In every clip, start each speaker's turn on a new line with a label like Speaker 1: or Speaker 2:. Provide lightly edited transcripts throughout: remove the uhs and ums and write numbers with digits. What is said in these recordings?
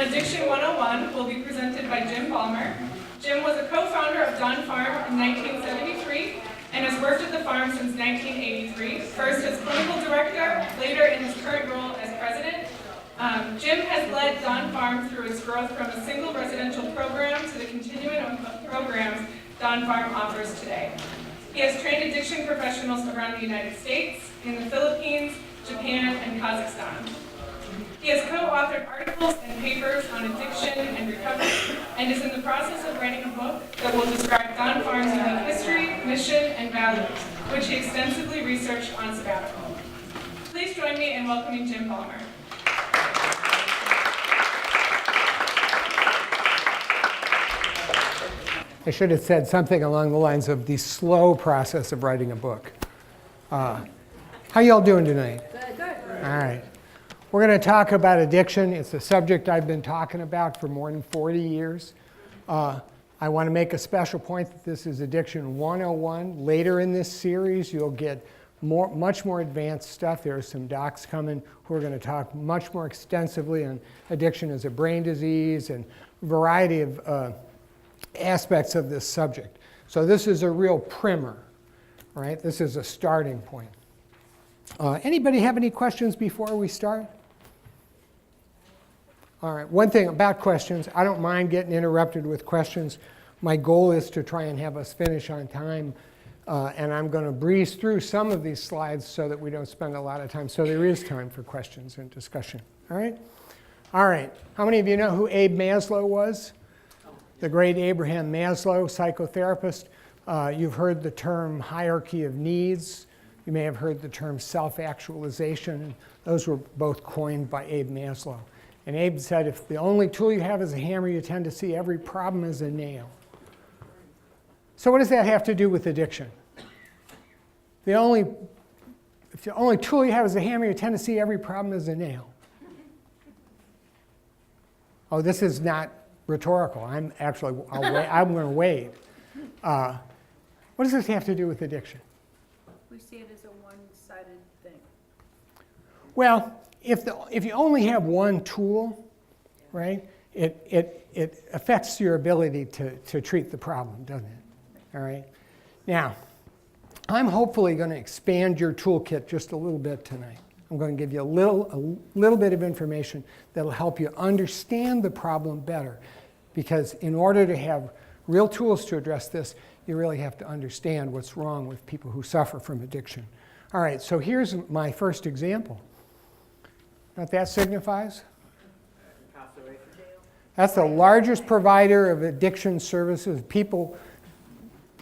Speaker 1: Addiction 101 will be presented by Jim Balmer. Jim was a co-founder of Dunn Farm in 1973 and has worked at the farm since 1983, first as clinical director, later in his current role as president. Jim has led Dunn Farm through its growth from a single residential program to the continuum of programs Dunn Farm offers today. He has trained addiction professionals around the United States, in the Philippines, Japan, and Kazakhstan. He has co-authored articles and papers on addiction and recovery, and is in the process of writing a book that will describe Dunn Farm's unique history, mission, and values, which he extensively researched on sabbatical. Please join me in welcoming Jim Balmer.
Speaker 2: I should have said something along the lines of the slow process of writing a book. How y'all doing tonight?
Speaker 3: Good.
Speaker 2: All right. We're going to talk about addiction. It's a subject I've been talking about for more than 40 years. I want to make a special point that this is Addiction 101. Later in this series, you'll get much more advanced stuff. There are some docs coming who are going to talk much more extensively on addiction as a brain disease and a variety of aspects of this subject. So this is a real primer, right? This is a starting point. Anybody have any questions before we start? All right, one thing about questions, I don't mind getting interrupted with questions. My goal is to try and have us finish on time, and I'm going to breeze through some of these slides so that we don't spend a lot of time, so there is time for questions and discussion. All right? All right, how many of you know who Abe Maslow was? The great Abraham Maslow, psychotherapist. You've heard the term hierarchy of needs. You may have heard the term self-actualization. Those were both coined by Abe Maslow. And Abe said, if the only tool you have is a hammer, you tend to see every problem as a nail. So what does that have to do with addiction? If the only tool you have is a hammer, you tend to see every problem as a nail. Oh, this is not rhetorical. I'm going to wait. What does this have to do with addiction?
Speaker 3: We see it as a one-sided thing.
Speaker 2: Well, if you only have one tool, right, it affects your ability to treat the problem, doesn't it? All right. Now, I'm hopefully going to expand your toolkit just a little bit tonight. I'm going to give you a little bit of information that'll help you understand the problem better. Because in order to have real tools to address this, you really have to understand what's wrong with people who suffer from addiction. All right, so here's my first example. Know what that signifies? That's the largest provider of addiction services,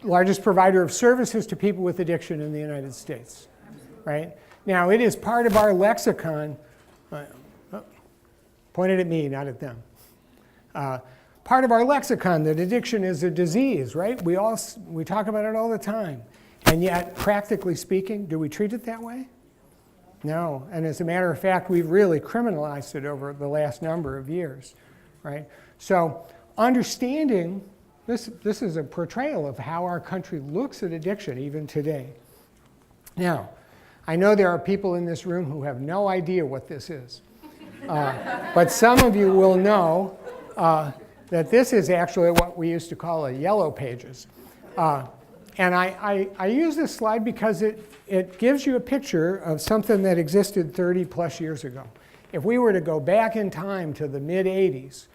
Speaker 2: largest provider of services to people with addiction in the United States, right? Now, it is part of our lexicon, pointed at me, not at them. Part of our lexicon that addiction is a disease, right? We talk about it all the time. And yet, practically speaking, do we treat it that way? No. And as a matter of fact, we've really criminalized it over the last number of years, right? So understanding, this is a portrayal of how our country looks at addiction even today. Now, I know there are people in this room who have no idea what this is. But some of you will know that this is actually what we used to call a yellow pages. And I use this slide because it gives you a picture of something that existed 30 plus years ago. If we were to go back in time to the mid-'80s,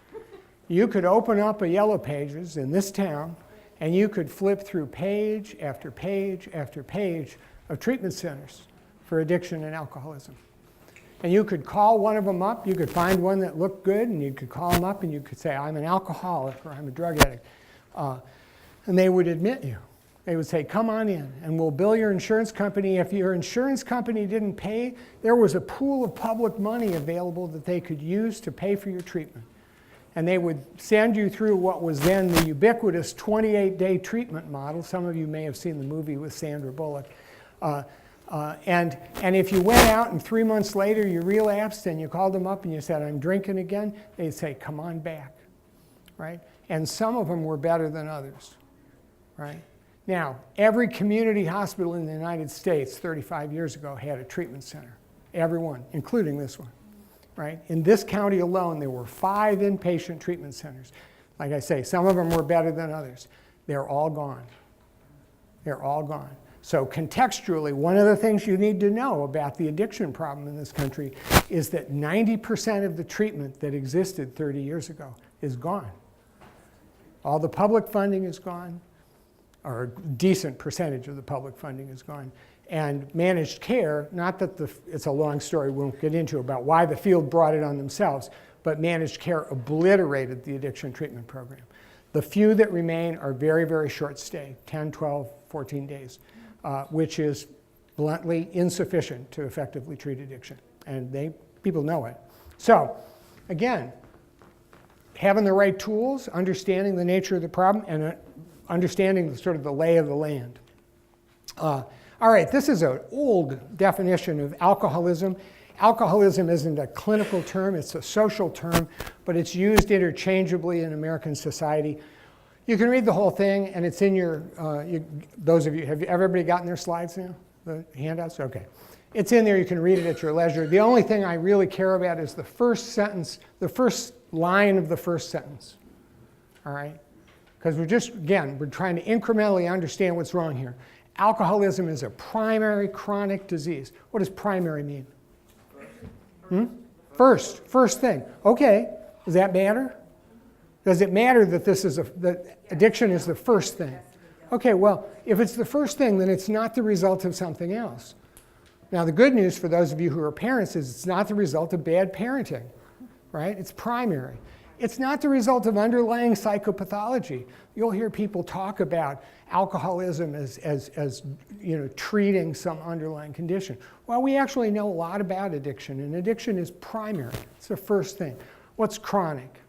Speaker 2: you could open up a yellow pages in this town, and you could flip through page after page after page of treatment centers for addiction and alcoholism. And you could call one of them up. You could find one that looked good, and you could call them up, and you could say, I'm an alcoholic, or I'm a drug addict. And they would admit you. They would say, come on in, and we'll bill your insurance company. If your insurance company didn't pay, there was a pool of public money available that they could use to pay for your treatment. And they would send you through what was then the ubiquitous 28-day treatment model. Some of you may have seen the movie with Sandra Bullock. And if you went out and 3 months later you relapsed and you called them up and you said, I'm drinking again, they'd say, come on back, right? And some of them were better than others, right? Now, every community hospital in the United States 35 years ago had a treatment center. Every one, including this one. right? In this county alone, there were 5 inpatient treatment centers. Like I say, some of them were better than others. They're all gone. They're all gone. So contextually, one of the things you need to know about the addiction problem in this country is that 90% of the treatment that existed 30 years ago is gone. All the public funding is gone, or a decent percentage of the public funding is gone. And managed care, not that it's a long story we won't get into about why the field brought it on themselves, but managed care obliterated the addiction treatment program. The few that remain are very, very short stay, 10, 12, 14 days, which is bluntly insufficient to effectively treat addiction. And people know it. So again, having the right tools, understanding the nature of the problem, and understanding sort of the lay of the land. All right, this is an old definition of alcoholism. Alcoholism isn't a clinical term, it's a social term, but it's used interchangeably in American society. You can read the whole thing, and it's in your, those of you, have everybody gotten their slides now? The handouts? Okay. It's in there, you can read it at your leisure. The only thing I really care about is the first sentence, the first line of the first sentence, all right? Because we're trying to incrementally understand what's wrong here. Alcoholism is a primary chronic disease. What does primary mean? First thing. Okay, does that matter? Does it matter that that addiction is the first thing? Okay, well, if it's the first thing, then it's not the result of something else. Now, the good news for those of you who are parents is it's not the result of bad parenting, right? It's primary. It's not the result of underlying psychopathology. You'll hear people talk about alcoholism as treating some underlying condition. Well, we actually know a lot about addiction, and addiction is primary. It's the first thing. What's chronic?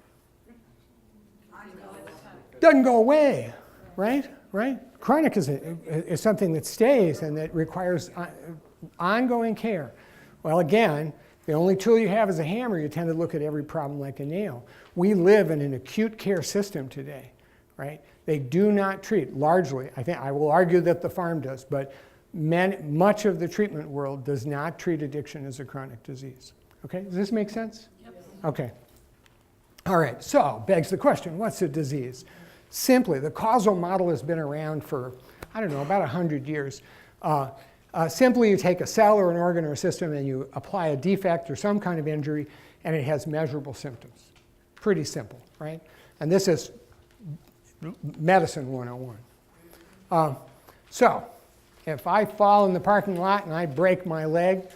Speaker 2: Doesn't go away, right? Chronic is something that stays and that requires ongoing care. Well, again, the only tool you have is a hammer. You tend to look at every problem like a nail. We live in an acute care system today, right? They do not treat, largely, I will argue that the farm does, but much of the treatment world does not treat addiction as a chronic disease. Okay, does this make sense? Yep. Okay. All right, so begs the question, what's a disease? Simply, the causal model has been around for, about 100 years. Simply, you take a cell or an organ or a system and you apply a defect or some kind of injury, and it has measurable symptoms. Pretty simple, right? And this is medicine 101. So, if I fall in the parking lot and I break my leg,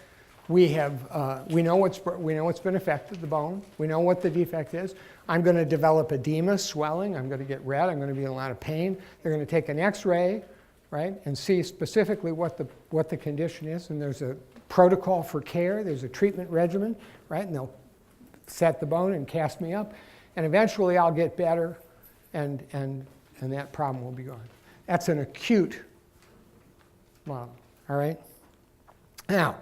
Speaker 2: we know what's been affected, the bone. We know what the defect is. I'm going to develop edema, swelling. I'm going to get red. I'm going to be in a lot of pain. They're going to take an X-ray, right, and see specifically what the condition is. And there's a protocol for care. There's a treatment regimen, right? And they'll set the bone and cast me up. And eventually I'll get better, and that problem will be gone. That's an acute model, all right? Now,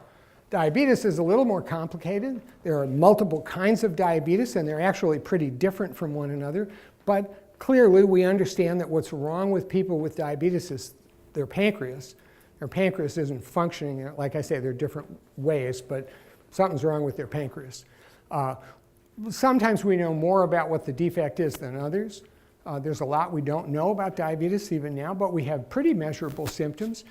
Speaker 2: diabetes is a little more complicated. There are multiple kinds of diabetes, and they're actually pretty different from one another. But clearly, we understand that what's wrong with people with diabetes is their pancreas. Their pancreas isn't functioning. Like I say, there are different ways, but something's wrong with their pancreas. Sometimes we know more about what the defect is than others. There's a lot we don't know about diabetes even now, but we have pretty measurable symptoms.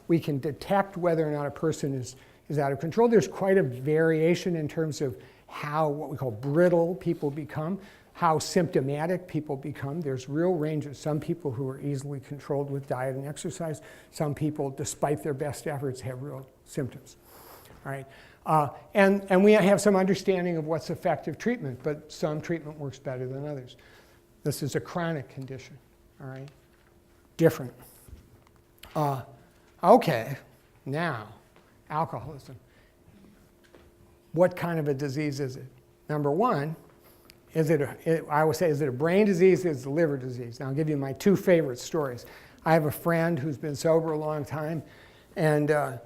Speaker 2: We can detect whether or not a person is out of control. There's quite a variation in terms of what we call brittle people become, how symptomatic people become. There's real ranges. Some people who are easily controlled with diet and exercise. Some people, despite their best efforts, have real symptoms. All right. And we have some understanding of what's effective treatment, but some treatment works better than others. This is a chronic condition. All right. Different. Okay. Now, alcoholism. What kind of a disease is it? Number one, I would say, is it a brain disease? Is it a liver disease? Now, I'll give you my two favorite stories. I have a friend who's been sober a long time, and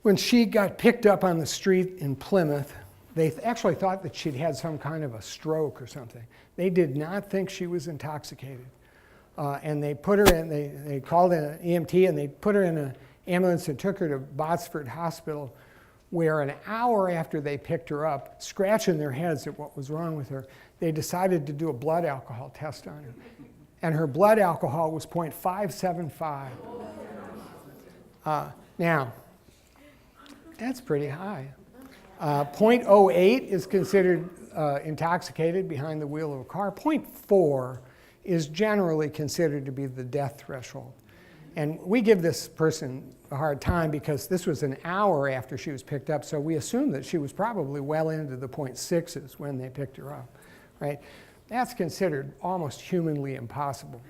Speaker 2: when she got picked up on the street in Plymouth, they actually thought that she'd had some kind of a stroke or something. They did not think she was intoxicated. And they put her in, they called in an EMT, and they put her in an ambulance and took her to Botsford Hospital, where an hour after they picked her up, scratching their heads at what was wrong with her, they decided to do a blood alcohol test on her. And her blood alcohol was 0.575. Now, that's pretty high. 0.08 is considered intoxicated behind the wheel of a car. 0.4 is generally considered to be the death threshold. And we give this person a hard time because this was an hour after she was picked up, so we assume that she was probably well into the 0.6s when they picked her up, right? That's considered almost humanly impossible,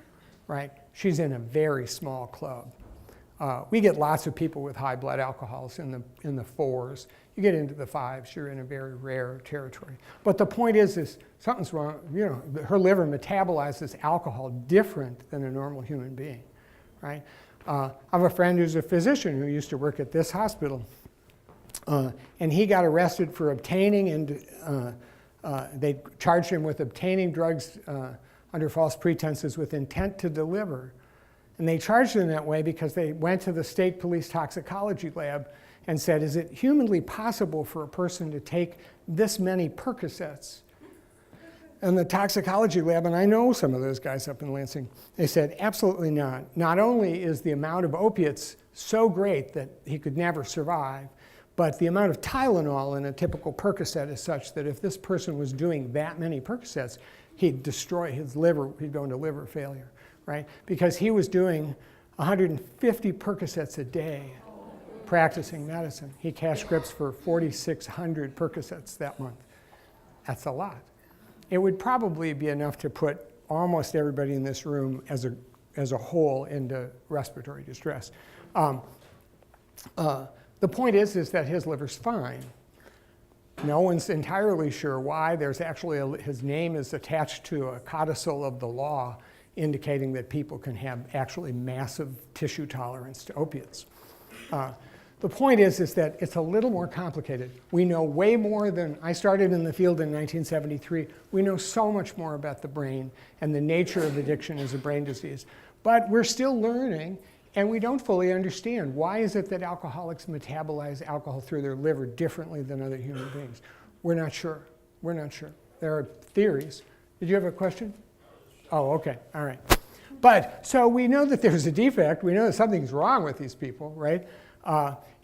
Speaker 2: right? She's in a very small club. We get lots of people with high blood alcohols in the 4s. You get into the 5s, you're in a very rare territory. But the point is something's wrong. You know, her liver metabolizes alcohol different than a normal human being, right? I have a friend who's a physician who used to work at this hospital, and he got arrested for obtaining and they charged him with obtaining drugs under false pretenses with intent to deliver. And they charged him that way because they went to the state police toxicology lab and said, is it humanly possible for a person to take this many Percocets? And the toxicology lab, and I know some of those guys up in Lansing, they said, absolutely not. Not only is the amount of opiates so great that he could never survive, but the amount of Tylenol in a typical Percocet is such that if this person was doing that many Percocets, he'd destroy his liver, he'd go into liver failure, right? Because he was doing 150 Percocets a day practicing medicine. He cashed scripts for 4,600 Percocets that month. That's a lot. It would probably be enough to put almost everybody in this room as a whole into respiratory distress. The point is that his liver's fine. No one's entirely sure why. There's actually his name is attached to a codicil of the law indicating that people can have actually massive tissue tolerance to opiates. The point is that it's a little more complicated. We know way more than, I started in the field in 1973. We know so much more about the brain and the nature of addiction as a brain disease. But we're still learning, and we don't fully understand. Why is it that alcoholics metabolize alcohol through their liver differently than other human beings? We're not sure. We're not sure. There are theories. Did you have a question? Oh, okay. All right. But so we know that there's a defect. We know that something's wrong with these people, right?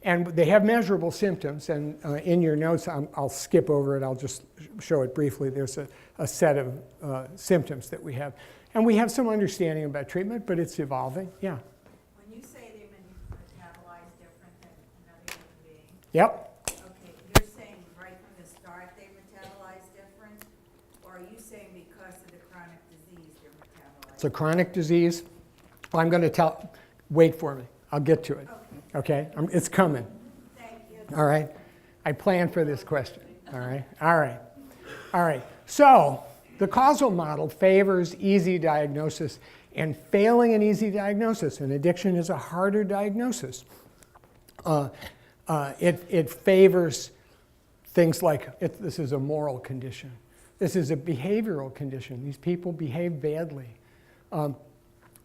Speaker 2: And they have measurable symptoms. And in your notes, I'll skip over it. I'll just show it briefly. There's a set of symptoms that we have. And we have some understanding about treatment, but it's evolving. Yeah?
Speaker 4: When you say they metabolize different than another human being,
Speaker 2: Yep.
Speaker 4: okay, you're saying right from the start they metabolize different? Or are you saying because of the chronic disease they're metabolizing?
Speaker 2: It's a chronic disease. Well, I'm going to wait for me. I'll get to it. Okay? It's coming.
Speaker 4: Thank you.
Speaker 2: All right? I planned for this question. All right? All right. All right. So the causal model favors easy diagnosis, and failing an easy diagnosis, and addiction is a harder diagnosis. It favors things like this is a moral condition. This is a behavioral condition. These people behave badly.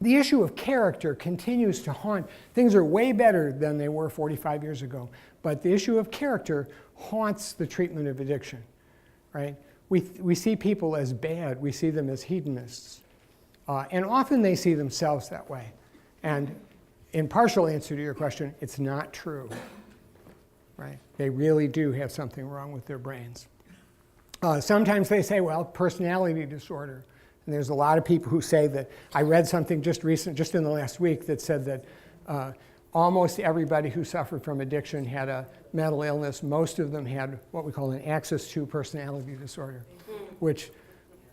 Speaker 2: The issue of character continues to haunt. Things are way better than they were 45 years ago, but the issue of character haunts the treatment of addiction, right? We see people as bad. We see them as hedonists. And often they see themselves that way. And in partial answer to your question, it's not true, right? They really do have something wrong with their brains. Sometimes they say, well, personality disorder. And there's a lot of people who say that. I read something just in the last week that said that almost everybody who suffered from addiction had a mental illness. Most of them had what we call an axis 2 personality disorder, which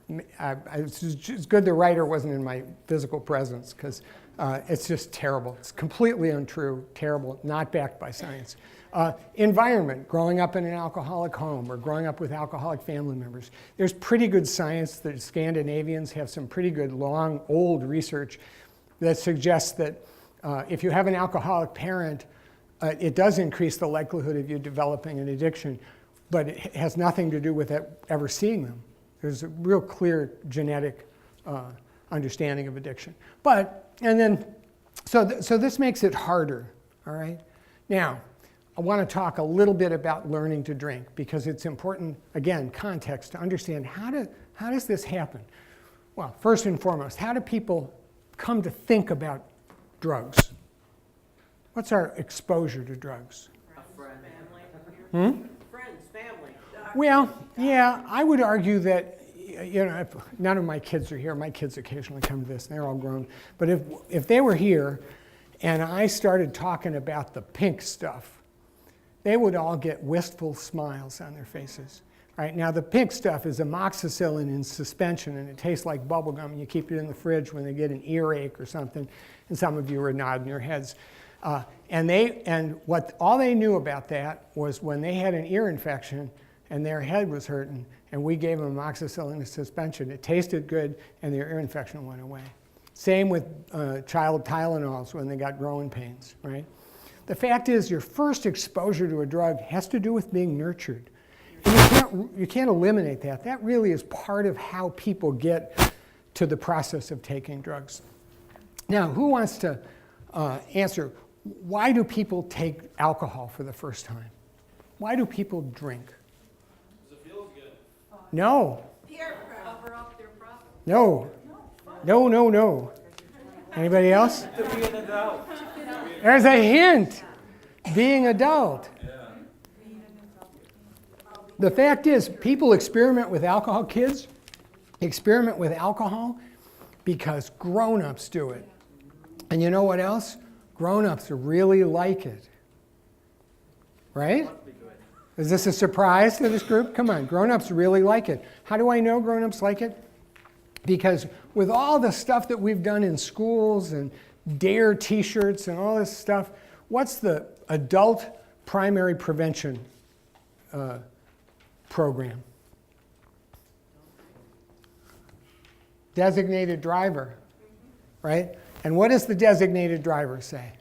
Speaker 2: it's good the writer wasn't in my physical presence because it's just terrible. It's completely untrue, terrible, not backed by science. Environment, growing up in an alcoholic home or growing up with alcoholic family members. There's pretty good science. The Scandinavians have some pretty good, long, old research that suggests that if you have an alcoholic parent, it does increase the likelihood of you developing an addiction, but it has nothing to do with ever seeing them. There's a real clear genetic understanding of addiction. So this makes it harder, all right? Now, I want to talk a little bit about learning to drink because it's important, again, context, to understand how does this happen? Well, first and foremost, how do people come to think about drugs? What's our exposure to drugs?
Speaker 5: Friends, family.
Speaker 2: Well, yeah, I would argue that, if none of my kids are here. My kids occasionally come to this, and they're all grown. But if they were here and I started talking about the pink stuff, they would all get wistful smiles on their faces. Right? Now, the pink stuff is amoxicillin in suspension, and it tastes like bubble gum, and you keep it in the fridge when they get an earache or something, and some of you are nodding your heads. All they knew about that was when they had an ear infection and their head was hurting, and we gave them amoxicillin in suspension. It tasted good, and their ear infection went away. Same with child Tylenols when they got growing pains, right? The fact is, your first exposure to a drug has to do with being nurtured. And you can't eliminate that. That really is part of how people get to the process of taking drugs. Now, who wants to answer, why do people take alcohol for the first time? Why do people drink?
Speaker 6: Because it feels good.
Speaker 2: No.
Speaker 4: Peer pressure.
Speaker 3: Cover up their problem.
Speaker 2: No. No, no, no. Anybody else?
Speaker 6: To be an adult.
Speaker 2: There's a hint. Being adult.
Speaker 6: Yeah.
Speaker 2: The fact is, people experiment with alcohol, kids experiment with alcohol because grown-ups do it. And you know what else? Grown-ups really like it. Right? Is this a surprise to this group? Come on, grown-ups really like it. How do I know grown-ups like it? Because with all the stuff that we've done in schools and DARE t-shirts and all this stuff, what's the adult primary prevention program? Designated driver, right? And what does the designated driver say?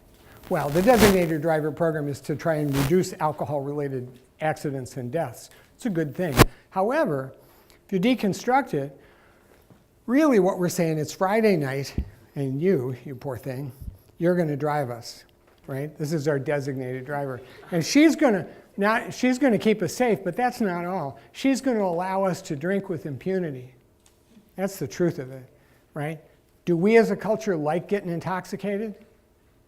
Speaker 2: Well, the designated driver program is to try and reduce alcohol-related accidents and deaths. It's a good thing. However, if you deconstruct it, really what we're saying, it's Friday night, and you poor thing, you're going to drive us, right? This is our designated driver. And she's going to keep us safe, but that's not all. She's going to allow us to drink with impunity. That's the truth of it, right? Do we as a culture like getting intoxicated?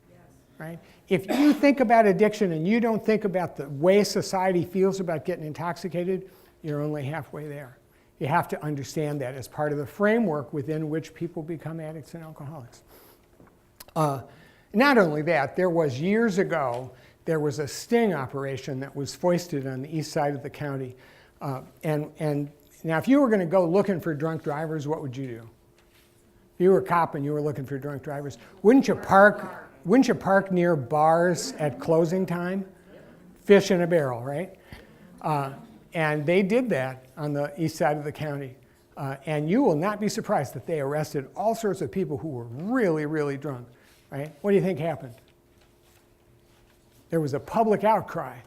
Speaker 4: Yes.
Speaker 2: Right? If you think about addiction and you don't think about the way society feels about getting intoxicated, you're only halfway there. You have to understand that as part of the framework within which people become addicts and alcoholics. Not only that, years ago, there was a sting operation that was foisted on the east side of the county. And now if you were going to go looking for drunk drivers, what would you do? If you were a cop and you were looking for drunk drivers, wouldn't you park near bars at closing time? Fish in a barrel, right? And they did that on the east side of the county. And you will not be surprised that they arrested all sorts of people who were really, really drunk, right? What do you think happened? There was a public outcry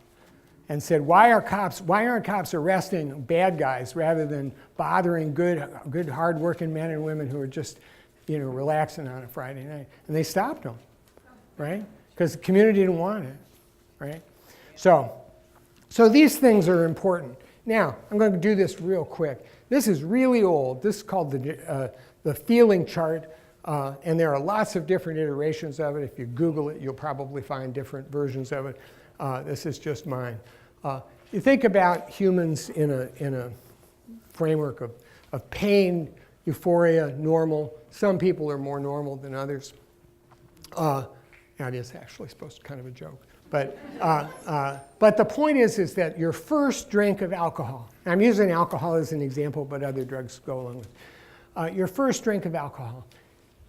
Speaker 2: and said, why aren't cops arresting bad guys rather than bothering good hard-working men and women who are just, relaxing on a Friday night? And they stopped them, right? Because the community didn't want it, right? So these things are important. Now, I'm going to do this real quick. This is really old. This is called the feeling chart, and there are lots of different iterations of it. If you Google it, you'll probably find different versions of it. This is just mine. You think about humans in a framework of pain, euphoria, normal. Some people are more normal than others. That is actually supposed to be kind of a joke. But the point is that your first drink of alcohol, and I'm using alcohol as an example, but other drugs go along with it. Your first drink of alcohol,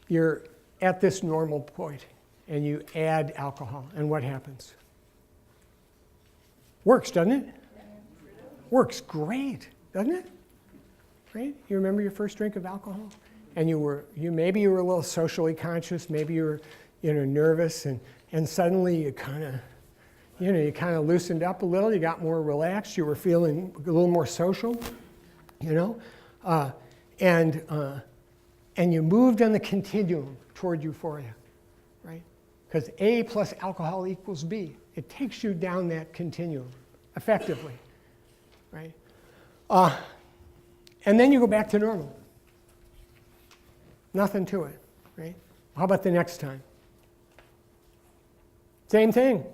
Speaker 2: you're at this normal point, and you add alcohol, and what happens? Works, doesn't it? Works great, doesn't it? Right? You remember your first drink of alcohol? And maybe you were a little socially conscious, maybe you were nervous, and suddenly you kind of loosened up a little, you got more relaxed, you were feeling a little more social, and you moved on the continuum toward euphoria, right? because A plus alcohol equals B. It takes you down that continuum effectively, right? And then you go back to normal. Nothing to it, right? How about the next time? Same thing.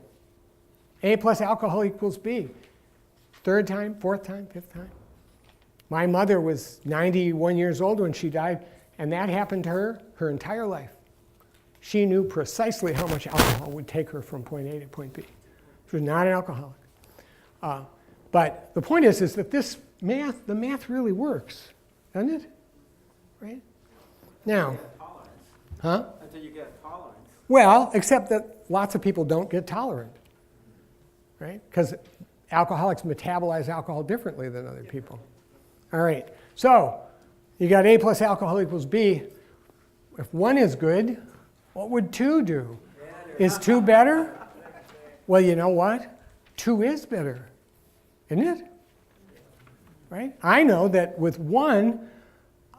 Speaker 2: A plus alcohol equals B. Third time, fourth time, fifth time. My mother was 91 years old when she died, and that happened to her her entire life. She knew precisely how much alcohol would take her from point A to point B. She was not an alcoholic. But the point is that the math really works, doesn't it? Right? Now, huh?
Speaker 6: Until you get tolerance.
Speaker 2: Well, except that lots of people don't get tolerant, right? Because alcoholics metabolize alcohol differently than other people. All right, so you got A plus alcohol equals B. If 1 is good, what would 2 do? Is 2 better? Well, you know what? 2 is better, isn't it? Right? I know that with 1,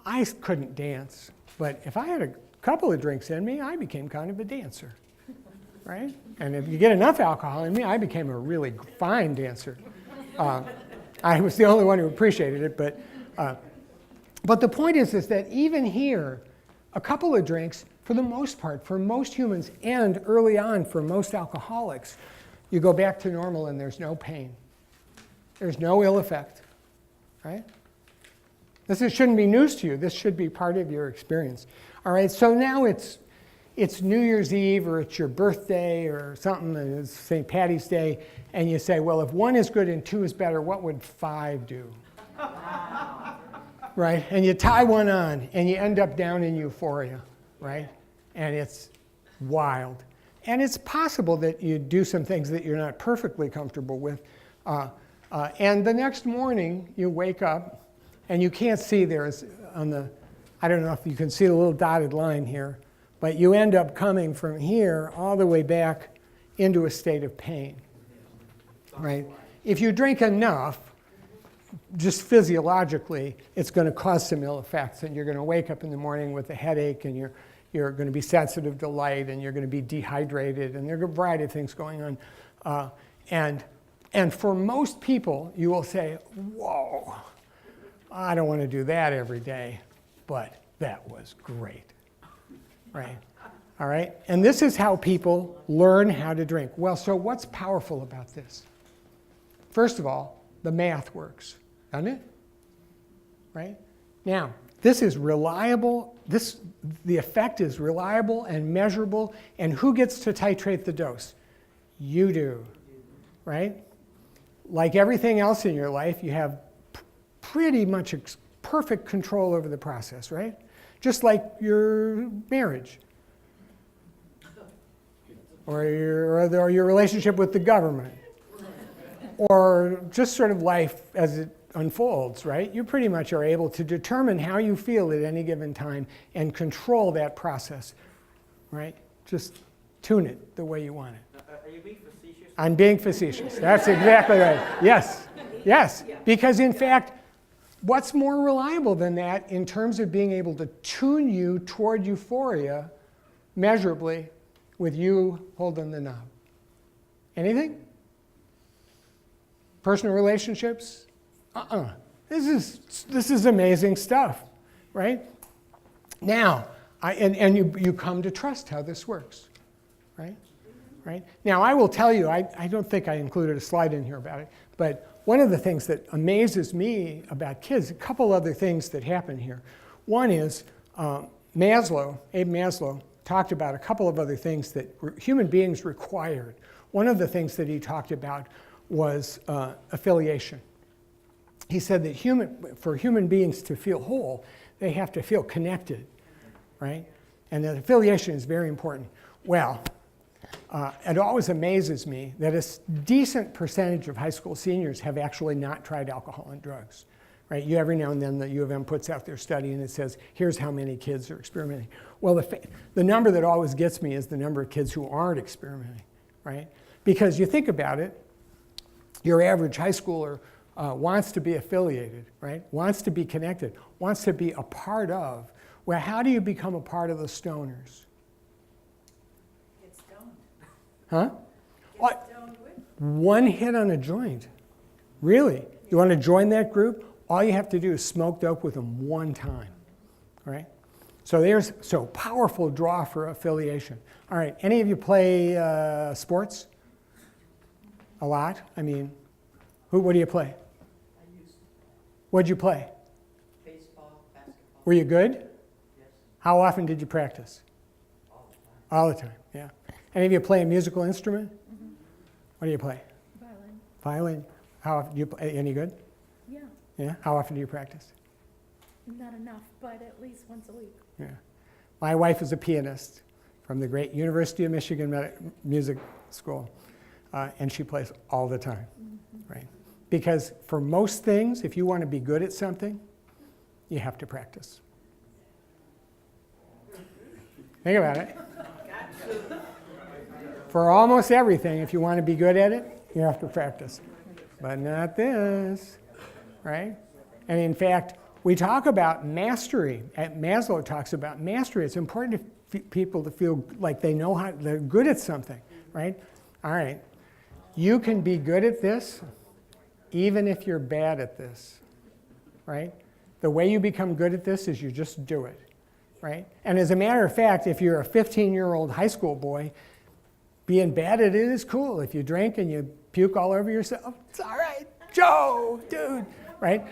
Speaker 2: I couldn't dance. But if I had a couple of drinks in me, I became kind of a dancer, right? And if you get enough alcohol in me, I became a really fine dancer. I was the only one who appreciated it, but the point is that even here, a couple of drinks, for the most part, for most humans, and early on for most alcoholics, you go back to normal and there's no pain. There's no ill effect, right? This shouldn't be news to you. This should be part of your experience. All right, so now it's New Year's Eve or it's your birthday or something, and it's St. Patty's Day, and you say, well, if 1 is good and 2 is better, what would 5 do? Right? And you tie 1 on, and you end up down in euphoria, right? And it's wild. And it's possible that you do some things that you're not perfectly comfortable with. And the next morning, you wake up, and you can't see there's on the, I don't know if you can see the little dotted line here, but you end up coming from here all the way back into a state of pain, right? If you drink enough, just physiologically, it's going to cause some ill effects, and you're going to wake up in the morning with a headache, and you're going to be sensitive to light, and you're going to be dehydrated, and there are a variety of things going on. And for most people, you will say, whoa, I don't want to do that every day, but that was great, right? All right, and this is how people learn how to drink. Well, so what's powerful about this? First of all, the math works, doesn't it? Right? Now, this is reliable. The effect is reliable and measurable. And who gets to titrate the dose? You do, right? Like everything else in your life, you have pretty much perfect control over the process, right? Just like your marriage, or your relationship with the government, or just sort of life as it unfolds, right? You pretty much are able to determine how you feel at any given time and control that process, right? Just tune it the way you want it.
Speaker 6: Are you being facetious?
Speaker 2: I'm being facetious. That's exactly right. Yes, yes. Because in fact, what's more reliable than that in terms of being able to tune you toward euphoria measurably with you holding the knob? Anything? Personal relationships? This is amazing stuff, right? Now, and you come to trust how this works, right? Right? Now, I will tell you, I don't think I included a slide in here about it, but one of the things that amazes me about kids, a couple other things that happen here. One is Abe Maslow, talked about a couple of other things that human beings required. One of the things that he talked about was affiliation. He said that for human beings to feel whole, they have to feel connected, right? And that affiliation is very important. Well, it always amazes me that a decent percentage of high school seniors have actually not tried alcohol and drugs, right? Every now and then the U of M puts out their study and it says, here's how many kids are experimenting. Well, the number that always gets me is the number of kids who aren't experimenting, right? Because you think about it, your average high schooler wants to be affiliated, right? Wants to be connected, wants to be a part of. Well, how do you become a part of the stoners?
Speaker 4: Get stoned.
Speaker 2: Huh? What?
Speaker 3: Stoned with?
Speaker 2: One hit on a joint. Really? You want to join that group? All you have to do is smoke dope with them one time, right? So powerful draw for affiliation. All right, any of you play sports? A lot? I mean, what do you play?
Speaker 5: I used
Speaker 2: What'd you play?
Speaker 5: baseball, basketball.
Speaker 2: Were you good?
Speaker 5: Yes,
Speaker 2: How often did you practice?
Speaker 5: all the time.
Speaker 2: All the time, yeah. Any of you play a musical instrument? What do you play?
Speaker 3: Violin.
Speaker 2: Violin? How often do you play? Any good?
Speaker 3: Yeah,
Speaker 2: Yeah. How often do you practice?
Speaker 3: not enough, but at least once a week.
Speaker 2: Yeah. My wife is a pianist from the great University of Michigan Music School, and she plays all the time, right? Because for most things, if you want to be good at something, you have to practice. Think about it. For almost everything, if you want to be good at it, you have to practice. But not this, right? And in fact, we talk about mastery. Maslow talks about mastery. It's important for people to feel like they know how, they're good at something, right? All right. You can be good at this even if you're bad at this, right? The way you become good at this is you just do it, right? And as a matter of fact, if you're a 15-year-old high school boy, being bad at it is cool. If you drink and you puke all over yourself, it's all right, Joe, dude, right?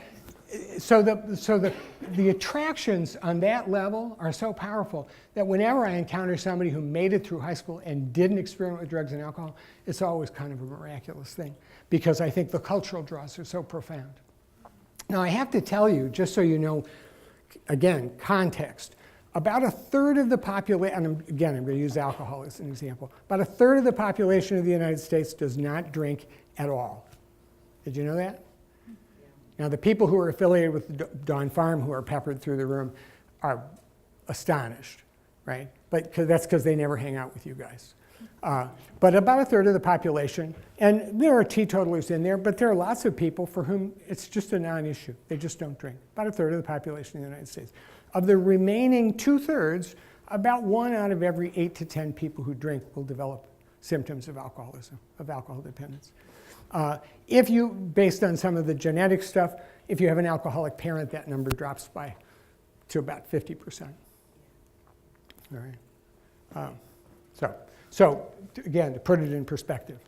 Speaker 2: So the attractions on that level are so powerful that whenever I encounter somebody who made it through high school and didn't experiment with drugs and alcohol, it's always kind of a miraculous thing because I think the cultural draws are so profound. Now I have to tell you, just so you know, again, context, about a third of the population, and again, I'm going to use alcohol as an example, about a third of the population of the United States does not drink at all. Did you know that? Now, the people who are affiliated with Dawn Farm, who are peppered through the room, are astonished, right? But that's because they never hang out with you guys. But about a third of the population, and there are teetotalers in there, but there are lots of people for whom it's just a non-issue. They just don't drink. About a third of the population in the United States. Of the remaining 2/3, about 1 out of every 8 to 10 people who drink will develop symptoms of alcoholism, of alcohol dependence. If you, based on some of the genetic stuff, if you have an alcoholic parent, that number drops to about 50%. All right. So again, to put it in perspective.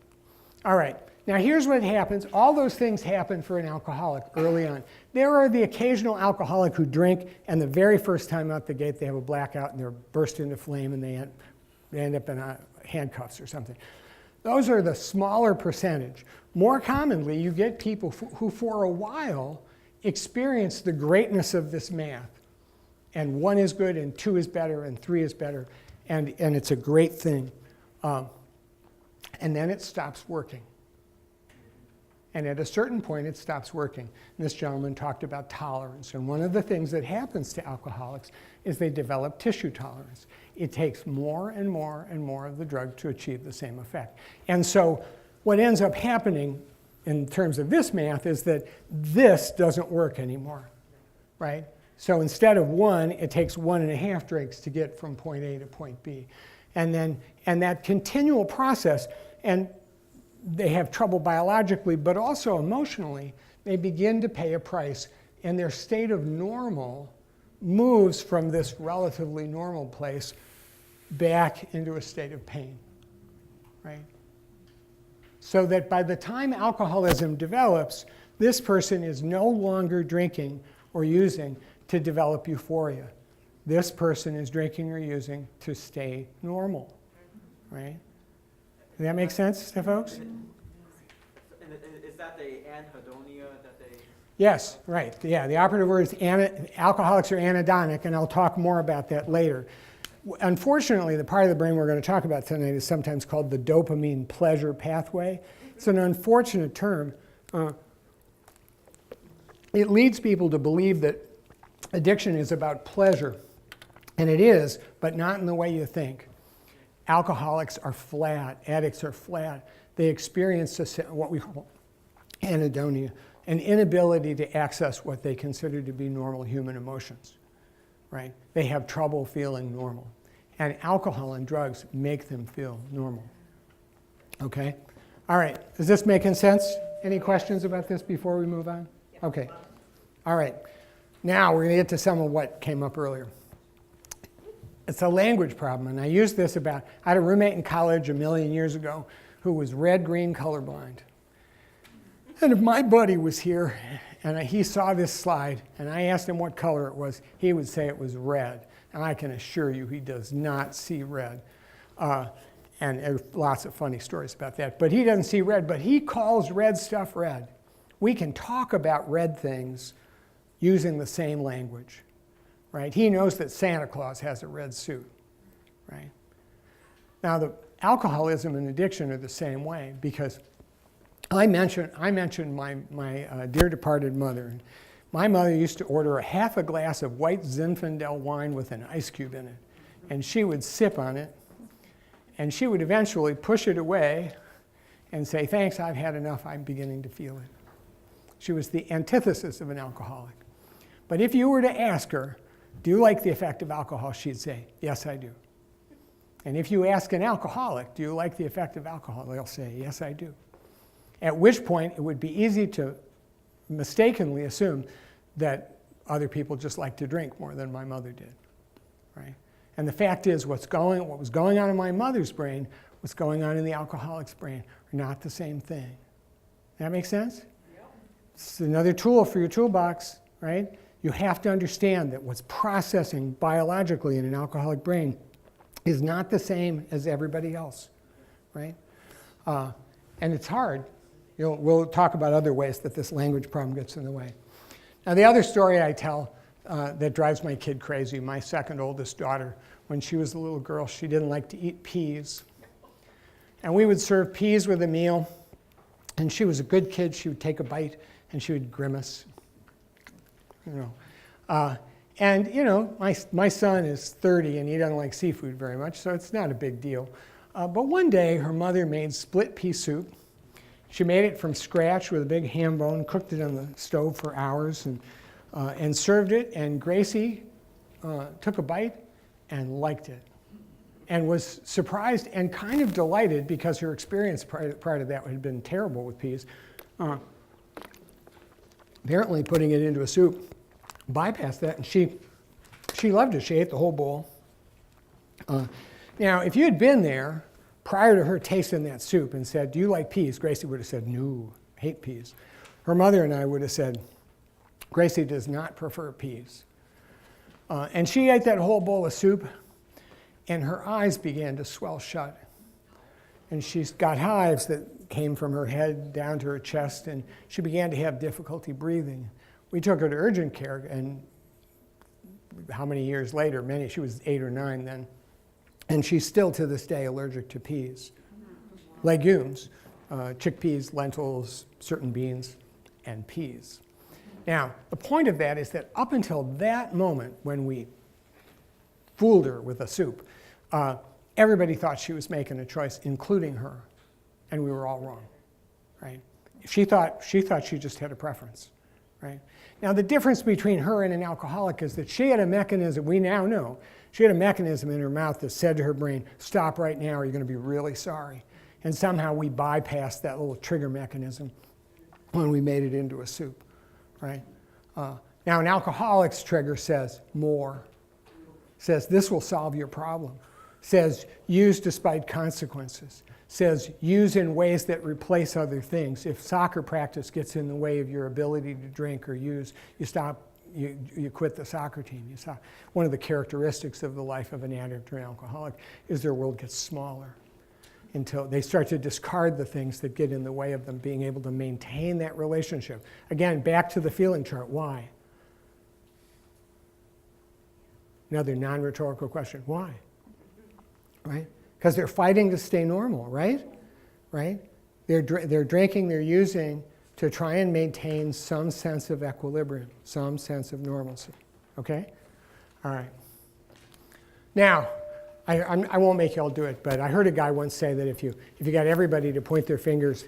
Speaker 2: All right. Now here's what happens. All those things happen for an alcoholic early on. There are the occasional alcoholic who drink, and the very first time out the gate, they have a blackout and they're burst into flame, and they end up in handcuffs or something. Those are the smaller percentage. More commonly, you get people who for a while experience the greatness of this math. And 1 is good, and 2 is better, and 3 is better. And it's a great thing. And then it stops working. And at a certain point, it stops working. And this gentleman talked about tolerance. And one of the things that happens to alcoholics is they develop tissue tolerance. It takes more and more and more of the drug to achieve the same effect. And so what ends up happening in terms of this math is that this doesn't work anymore, right? So instead of 1, it takes 1.5 drinks to get from point A to point B. And that continual process, and they have trouble biologically, but also emotionally, they begin to pay a price, and their state of normal moves from this relatively normal place back into a state of pain, right? So that by the time alcoholism develops, this person is no longer drinking or using to develop euphoria. This person is drinking or using to stay normal, right? Does that make sense to folks?
Speaker 6: And is that the anhedonia that they...
Speaker 2: Yes, right. Yeah, the operative word is alcoholics are anhedonic, and I'll talk more about that later. Unfortunately, the part of the brain we're going to talk about tonight is sometimes called the dopamine pleasure pathway. It's an unfortunate term. It leads people to believe that addiction is about pleasure, and it is, but not in the way you think. Alcoholics are flat. Addicts are flat. They experience what we call anhedonia, an inability to access what they consider to be normal human emotions, right? They have trouble feeling normal. And alcohol and drugs make them feel normal. Okay? All right, is this making sense? Any questions about this before we move on? Okay. All right. Now we're going to get to some of what came up earlier. It's a language problem, and I used this I had a roommate in college a million years ago who was red-green colorblind. And if my buddy was here and he saw this slide and I asked him what color it was, he would say it was red. And I can assure you he does not see red. And there are lots of funny stories about that. But he doesn't see red, but he calls red stuff red. We can talk about red things using the same language, right? He knows that Santa Claus has a red suit, right? Now, the alcoholism and addiction are the same way, because I mentioned my dear departed mother. My mother used to order half a glass of white Zinfandel wine with an ice cube in it, and she would sip on it, and she would eventually push it away and say, "Thanks, I've had enough, I'm beginning to feel it." She was the antithesis of an alcoholic. But if you were to ask her, "Do you like the effect of alcohol?" she'd say, "Yes, I do." And if you ask an alcoholic, "Do you like the effect of alcohol?" they'll say, "Yes, I do." At which point, it would be easy to mistakenly assume that other people just like to drink more than my mother did, right? And the fact is, what was going on in my mother's brain, what's going on in the alcoholic's brain, are not the same thing. That make sense? Yep. It's another tool for your toolbox, right? You have to understand that what's processing biologically in an alcoholic brain is not the same as everybody else, right? And it's hard. We'll talk about other ways that this language problem gets in the way. Now, the other story I tell that drives my kid crazy, my second oldest daughter, when she was a little girl, she didn't like to eat peas. And we would serve peas with a meal, and she was a good kid. She would take a bite, and she would grimace. My son is 30, and he doesn't like seafood very much, so it's not a big deal. But one day, her mother made split pea soup. She made it from scratch with a big ham bone, cooked it on the stove for hours, and served it. And Gracie took a bite and liked it, and was surprised and kind of delighted, because her experience prior to that had been terrible with peas. Apparently, putting it into a soup bypassed that, and she loved it. She ate the whole bowl. Now, if you had been there prior to her tasting that soup and said, "Do you like peas?" Gracie would have said, "No, I hate peas." Her mother and I would have said, "Gracie does not prefer peas." And she ate that whole bowl of soup, and her eyes began to swell shut. And she's got hives that came from her head down to her chest, and she began to have difficulty breathing. We took her to urgent care, and how many years later, she was 8 or 9 then, and she's still to this day allergic to peas. Legumes, chickpeas, lentils, certain beans, and peas. Now, the point of that is that up until that moment when we fooled her with a soup, everybody thought she was making a choice, including her, and we were all wrong, right? She thought she just had a preference, right? Now, the difference between her and an alcoholic is that she had a mechanism, we now know, she had a mechanism in her mouth that said to her brain, "Stop right now, or you're going to be really sorry." And somehow we bypassed that little trigger mechanism when we made it into a soup, right? Now, an alcoholic's trigger says more, says this will solve your problem, says use despite consequences, says use in ways that replace other things. If soccer practice gets in the way of your ability to drink or use, you quit the soccer team. You stop. One of the characteristics of the life of an addict or an alcoholic is their world gets smaller until they start to discard the things that get in the way of them being able to maintain that relationship. Again, back to the feeling chart. Why? Another non-rhetorical question. Why? Right? Because they're fighting to stay normal, right? Right? They're drinking, they're using to try and maintain some sense of equilibrium, some sense of normalcy. Okay? All right. Now, I won't make you all do it, but I heard a guy once say that if you got everybody to point their fingers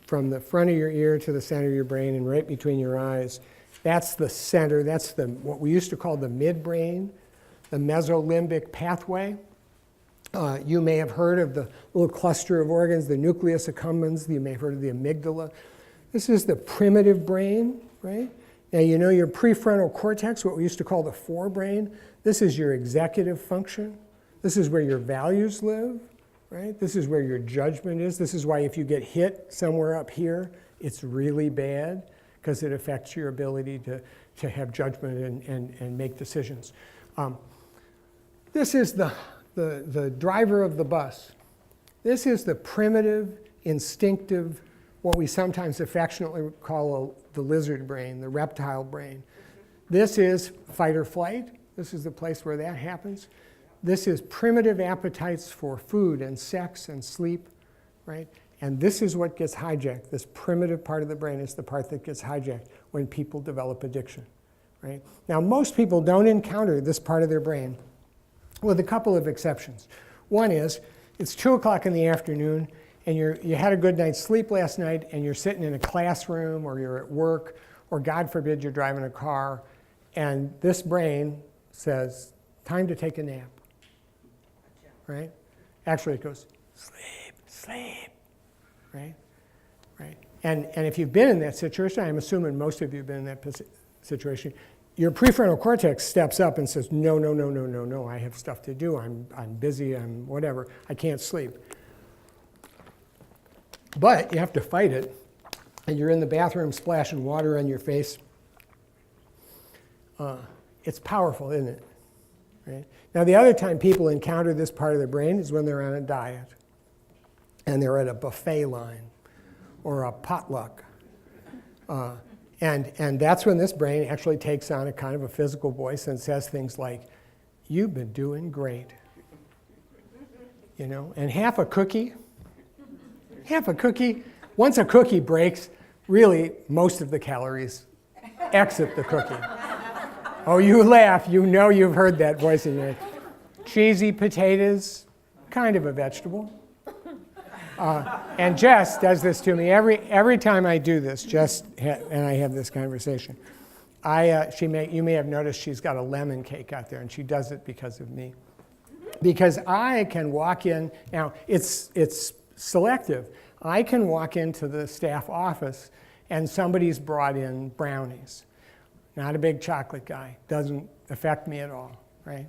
Speaker 2: from the front of your ear to the center of your brain and right between your eyes, that's the center, that's what we used to call the midbrain, the mesolimbic pathway. You may have heard of the little cluster of organs, the nucleus accumbens. You may have heard of the amygdala. This is the primitive brain, right? Now you know your prefrontal cortex, what we used to call the forebrain. This is your executive function. This is where your values live, right? This is where your judgment is. This is why if you get hit somewhere up here, it's really bad because it affects your ability to have judgment and make decisions. This is the driver of the bus. This is the primitive, instinctive, what we sometimes affectionately call the lizard brain, the reptile brain. This is fight or flight. This is the place where that happens. This is primitive appetites for food and sex and sleep, right? And this is what gets hijacked. This primitive part of the brain is the part that gets hijacked when people develop addiction, right? Now, most people don't encounter this part of their brain, with a couple of exceptions. One is, it's 2 o'clock in the afternoon, and you had a good night's sleep last night, and you're sitting in a classroom, or you're at work, or God forbid you're driving a car, and this brain says, time to take a nap, right? Actually, it goes, sleep, sleep, right? Right? And if you've been in that situation, I'm assuming most of you have been in that situation, your prefrontal cortex steps up and says, no, no, no, no, no, no, I have stuff to do, I'm busy, I'm whatever, I can't sleep. But you have to fight it, and you're in the bathroom splashing water on your face. It's powerful, isn't it? Right? Now, the other time people encounter this part of their brain is when they're on a diet, and they're at a buffet line, or a potluck. And that's when this brain actually takes on a kind of a physical voice and says things like, you've been doing great. You know, and half a cookie, once a cookie breaks, really most of the calories exit the cookie. Oh, you laugh, you know you've heard that voice in your head. Cheesy potatoes, kind of a vegetable. And Jess does this to me every time I do this. Jess and I have this conversation. You may have noticed she's got a lemon cake out there, and she does it because of me. Because I can walk in. Now it's selective. I can walk into the staff office, and somebody's brought in brownies. Not a big chocolate guy. Doesn't affect me at all, right?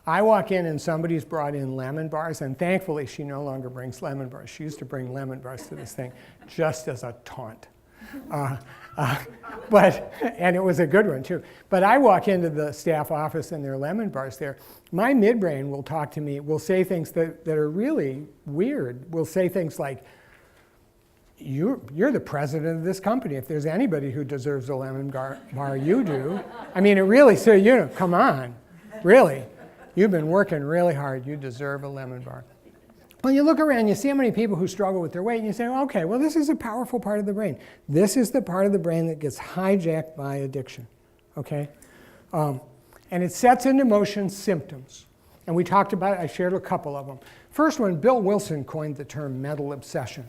Speaker 2: I walk in and somebody's brought in lemon bars, and thankfully she no longer brings lemon bars. She used to bring lemon bars to this thing just as a taunt. And it was a good one too. But I walk into the staff office and there are lemon bars there. My midbrain will talk to me, will say things that are really weird. Will say things like, you're the president of this company. If there's anybody who deserves a lemon bar, you do. I mean, it really, so come on, really. You've been working really hard. You deserve a lemon bar. Well, you look around, you see how many people who struggle with their weight, and you say, okay, well, this is a powerful part of the brain. This is the part of the brain that gets hijacked by addiction, okay? And it sets into motion symptoms. And we talked about it, I shared a couple of them. First one, Bill Wilson coined the term mental obsession.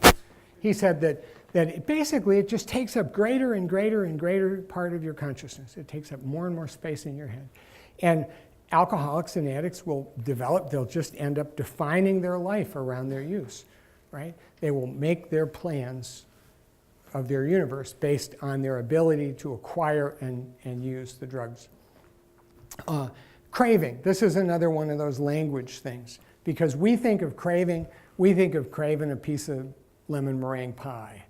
Speaker 2: He said that basically it just takes up greater and greater and greater part of your consciousness. It takes up more and more space in your head. And alcoholics and addicts will develop, they'll just end up defining their life around their use, right? They will make their plans of their universe based on their ability to acquire and use the drugs. Craving, this is another one of those language things, because we think of craving a piece of lemon meringue pie,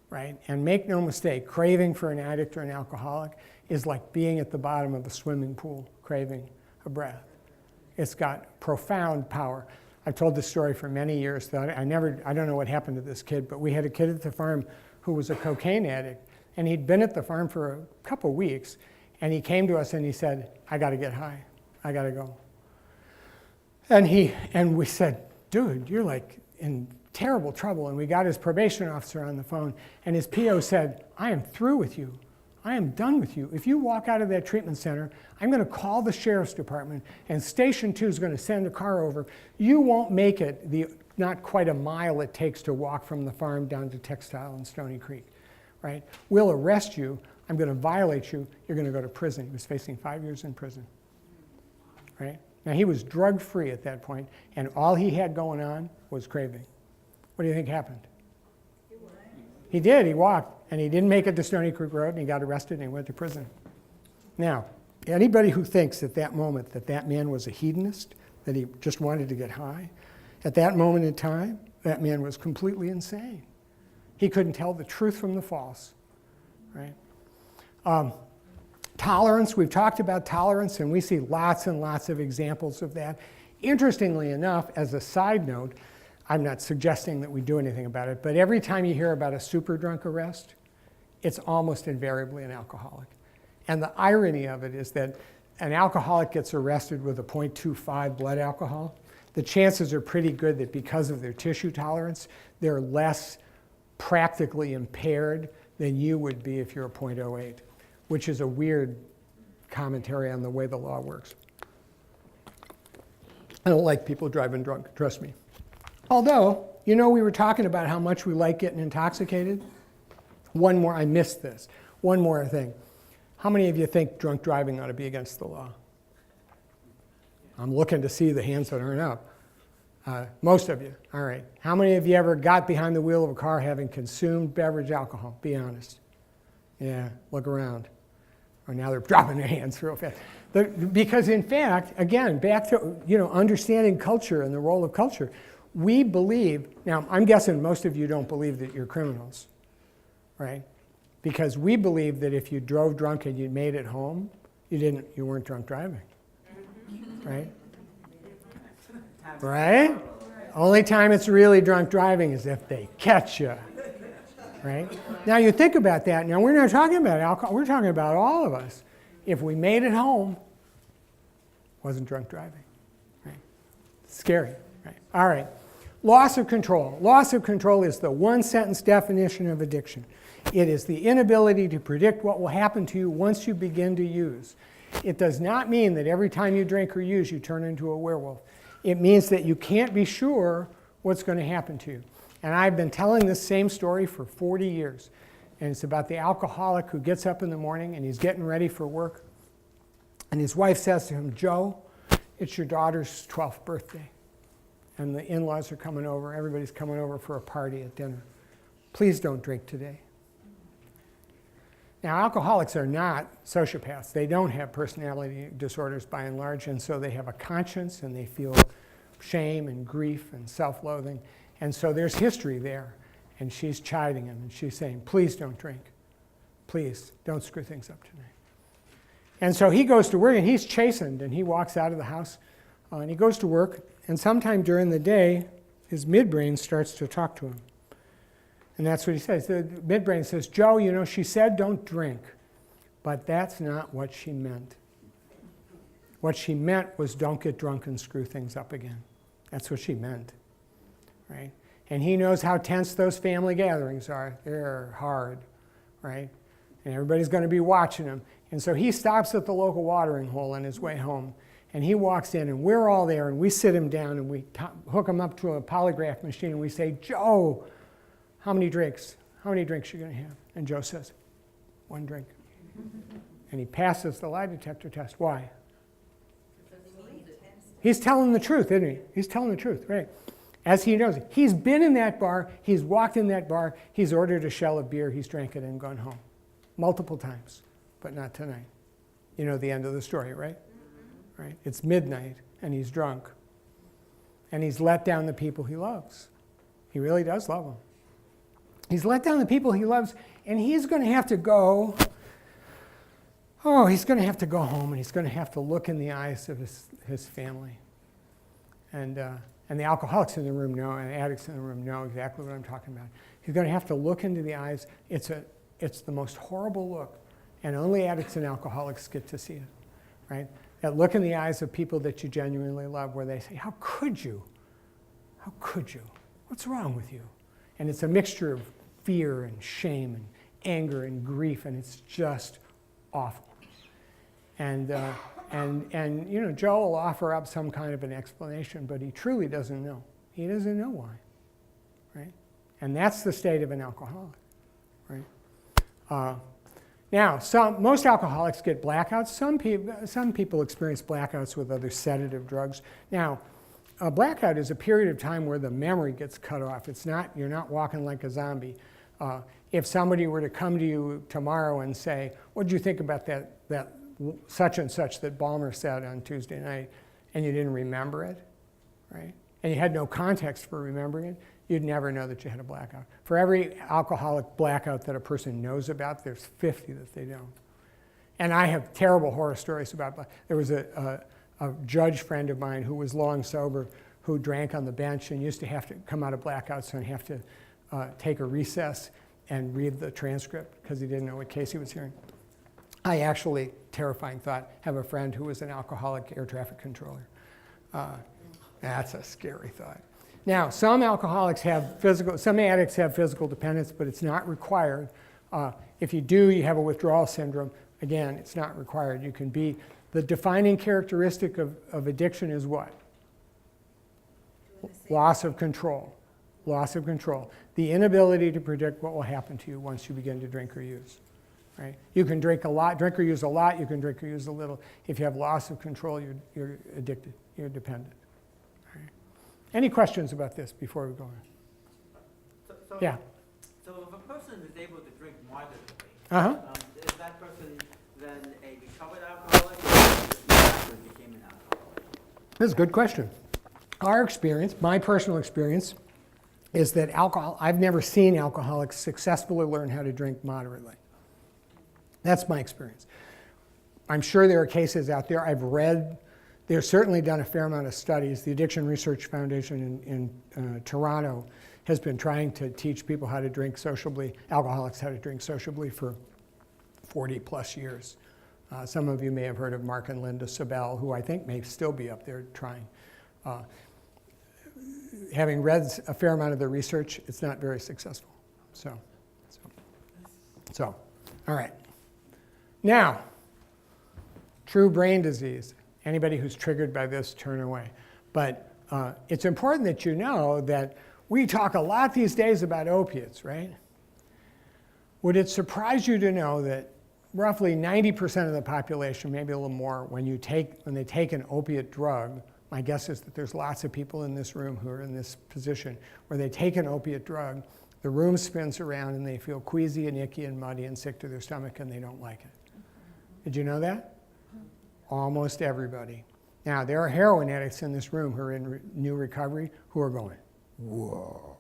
Speaker 2: right? And make no mistake, craving for an addict or an alcoholic is like being at the bottom of a swimming pool, craving a breath. It's got profound power. I've told this story for many years. I don't know what happened to this kid, but we had a kid at the farm who was a cocaine addict, and he'd been at the farm for a couple weeks, and he came to us and he said, I got to get high. I got to go. And we said, dude, you're like in terrible trouble. And we got his probation officer on the phone, and his PO said, I am through with you. I am done with you. If you walk out of that treatment center, I'm going to call the sheriff's department, and Station 2 is going to send a car over. You won't make it the not quite a mile it takes to walk from the farm down to Textile and Stony Creek, right? We'll arrest you. I'm going to violate you. You're going to go to prison. He was facing 5 years in prison, right? Now, he was drug-free at that point, and all he had going on was craving. What do you think happened? He did. He walked, and he didn't make it to Stony Creek Road, and he got arrested, and he went to prison. Now, anybody who thinks at that moment that that man was a hedonist, that he just wanted to get high, at that moment in time, that man was completely insane. He couldn't tell the truth from the false, right? Tolerance, we've talked about tolerance, and we see lots and lots of examples of that. Interestingly enough, as a side note, I'm not suggesting that we do anything about it, but every time you hear about a super drunk arrest, it's almost invariably an alcoholic. And the irony of it is that an alcoholic gets arrested with a 0.25 blood alcohol. The chances are pretty good that because of their tissue tolerance, they're less practically impaired than you would be if you're a 0.08, which is a weird commentary on the way the law works. I don't like people driving drunk, trust me. Although, you know, we were talking about how much we like getting intoxicated. One more, I missed this. One more thing. How many of you think drunk driving ought to be against the law? I'm looking to see the hands that aren't up. Most of you, all right. How many of you ever got behind the wheel of a car having consumed beverage alcohol? Be honest. Yeah, look around. Or now they're dropping their hands real fast. Because in fact, again, back to understanding culture and the role of culture, we believe, now I'm guessing most of you don't believe that you're criminals, right? Because we believe that if you drove drunk and you made it home, you weren't drunk driving, right? Right? Only time it's really drunk driving is if they catch you, right? Now you think about that. Now we're not talking about alcohol. We're talking about all of us. If we made it home, wasn't drunk driving, right? Scary, right? All right. Loss of control. Loss of control is the one-sentence definition of addiction. It is the inability to predict what will happen to you once you begin to use. It does not mean that every time you drink or use, you turn into a werewolf. It means that you can't be sure what's going to happen to you. And I've been telling this same story for 40 years. And it's about the alcoholic who gets up in the morning and he's getting ready for work. And his wife says to him, "Joe, it's your daughter's 12th birthday. And the in-laws are coming over. Everybody's coming over for a party at dinner. Please don't drink today." Now, alcoholics are not sociopaths. They don't have personality disorders by and large, and so they have a conscience and they feel shame and grief and self-loathing. And so there's history there. And she's chiding him and she's saying, "Please don't drink. Please don't screw things up tonight." And so he goes to work and he's chastened and he walks out of the house and he goes to work, and sometime during the day, his midbrain starts to talk to him. And that's what he says. The midbrain says, "Joe, she said don't drink, but that's not what she meant. What she meant was don't get drunk and screw things up again. That's what she meant," right? And he knows how tense those family gatherings are. They're hard, right? And everybody's going to be watching him. And so he stops at the local watering hole on his way home. And he walks in, and we're all there, and we sit him down, and we hook him up to a polygraph machine, and we say, "Joe, how many drinks? How many drinks are you going to have?" And Joe says, "1 drink." And he passes the lie detector test. Why? He's telling the truth, isn't he? He's telling the truth, right? As he knows it. He's been in that bar. He's walked in that bar. He's ordered a shell of beer. He's drank it and gone home. Multiple times, but not tonight. You know the end of the story, right? Right? It's midnight, and he's drunk. And he's let down the people he loves. He really does love them. He's let down the people he loves, and he's going to have to go, he's going to have to go home, and he's going to have to look in the eyes of his family. And the alcoholics in the room know, and the addicts in the room know exactly what I'm talking about. He's going to have to look into the eyes. It's the most horrible look, and only addicts and alcoholics get to see it, right? That look in the eyes of people that you genuinely love, where they say, "How could you? How could you? What's wrong with you?" And it's a mixture of fear and shame and anger and grief, and it's just awful. And Joe will offer up some kind of an explanation, but he truly doesn't know. He doesn't know why, right? And that's the state of an alcoholic, right? Now, most alcoholics get blackouts. Some people experience blackouts with other sedative drugs. Now, a blackout is a period of time where the memory gets cut off. You're not walking like a zombie. If somebody were to come to you tomorrow and say, what did you think about that such and such that Balmer said on Tuesday night, and you didn't remember it, right? And you had no context for remembering it, you'd never know that you had a blackout. For every alcoholic blackout that a person knows about, there's 50 that they don't. And I have terrible horror stories about. There was a judge friend of mine who was long sober, who drank on the bench and used to have to come out of blackouts and have to take a recess and read the transcript because he didn't know what case he was hearing. I actually, terrifying thought, have a friend who was an alcoholic air traffic controller. That's a scary thought. Now, some addicts have physical dependence, but it's not required. If you do, you have a withdrawal syndrome. Again, it's not required. You can be, the defining characteristic of addiction is what? Loss of control. Loss of control. The inability to predict what will happen to you once you begin to drink or use. Right? You can drink or use a lot, you can drink or use a little. If you have loss of control, you're addicted, you're dependent. Right? Any questions about this before we go on? Yeah.
Speaker 6: So if a person is able to drink
Speaker 2: Uh-huh.
Speaker 6: is that person then a recovered alcoholic or just became an alcoholic?
Speaker 2: This is a good question. Our experience, my personal experience, is that I've never seen alcoholics successfully learn how to drink moderately. That's my experience. I'm sure there are cases out there. I've read, they've certainly done a fair amount of studies. The Addiction Research Foundation in Toronto has been trying to teach people how to drink sociably, alcoholics how to drink sociably for 40 plus years. Some of you may have heard of Mark and Linda Sabel, who I think may still be up there trying. Having read a fair amount of the research, it's not very successful. So, all right. Now, true brain disease. Anybody who's triggered by this, turn away. But it's important that you know that we talk a lot these days about opiates, right? Would it surprise you to know that roughly 90% of the population, maybe a little more, when they take an opiate drug, my guess is that there's lots of people in this room who are in this position where they take an opiate drug, the room spins around and they feel queasy and icky and muddy and sick to their stomach and they don't like it. Did you know that? Almost everybody. Now, there are heroin addicts in this room who are in new recovery who are going, whoa,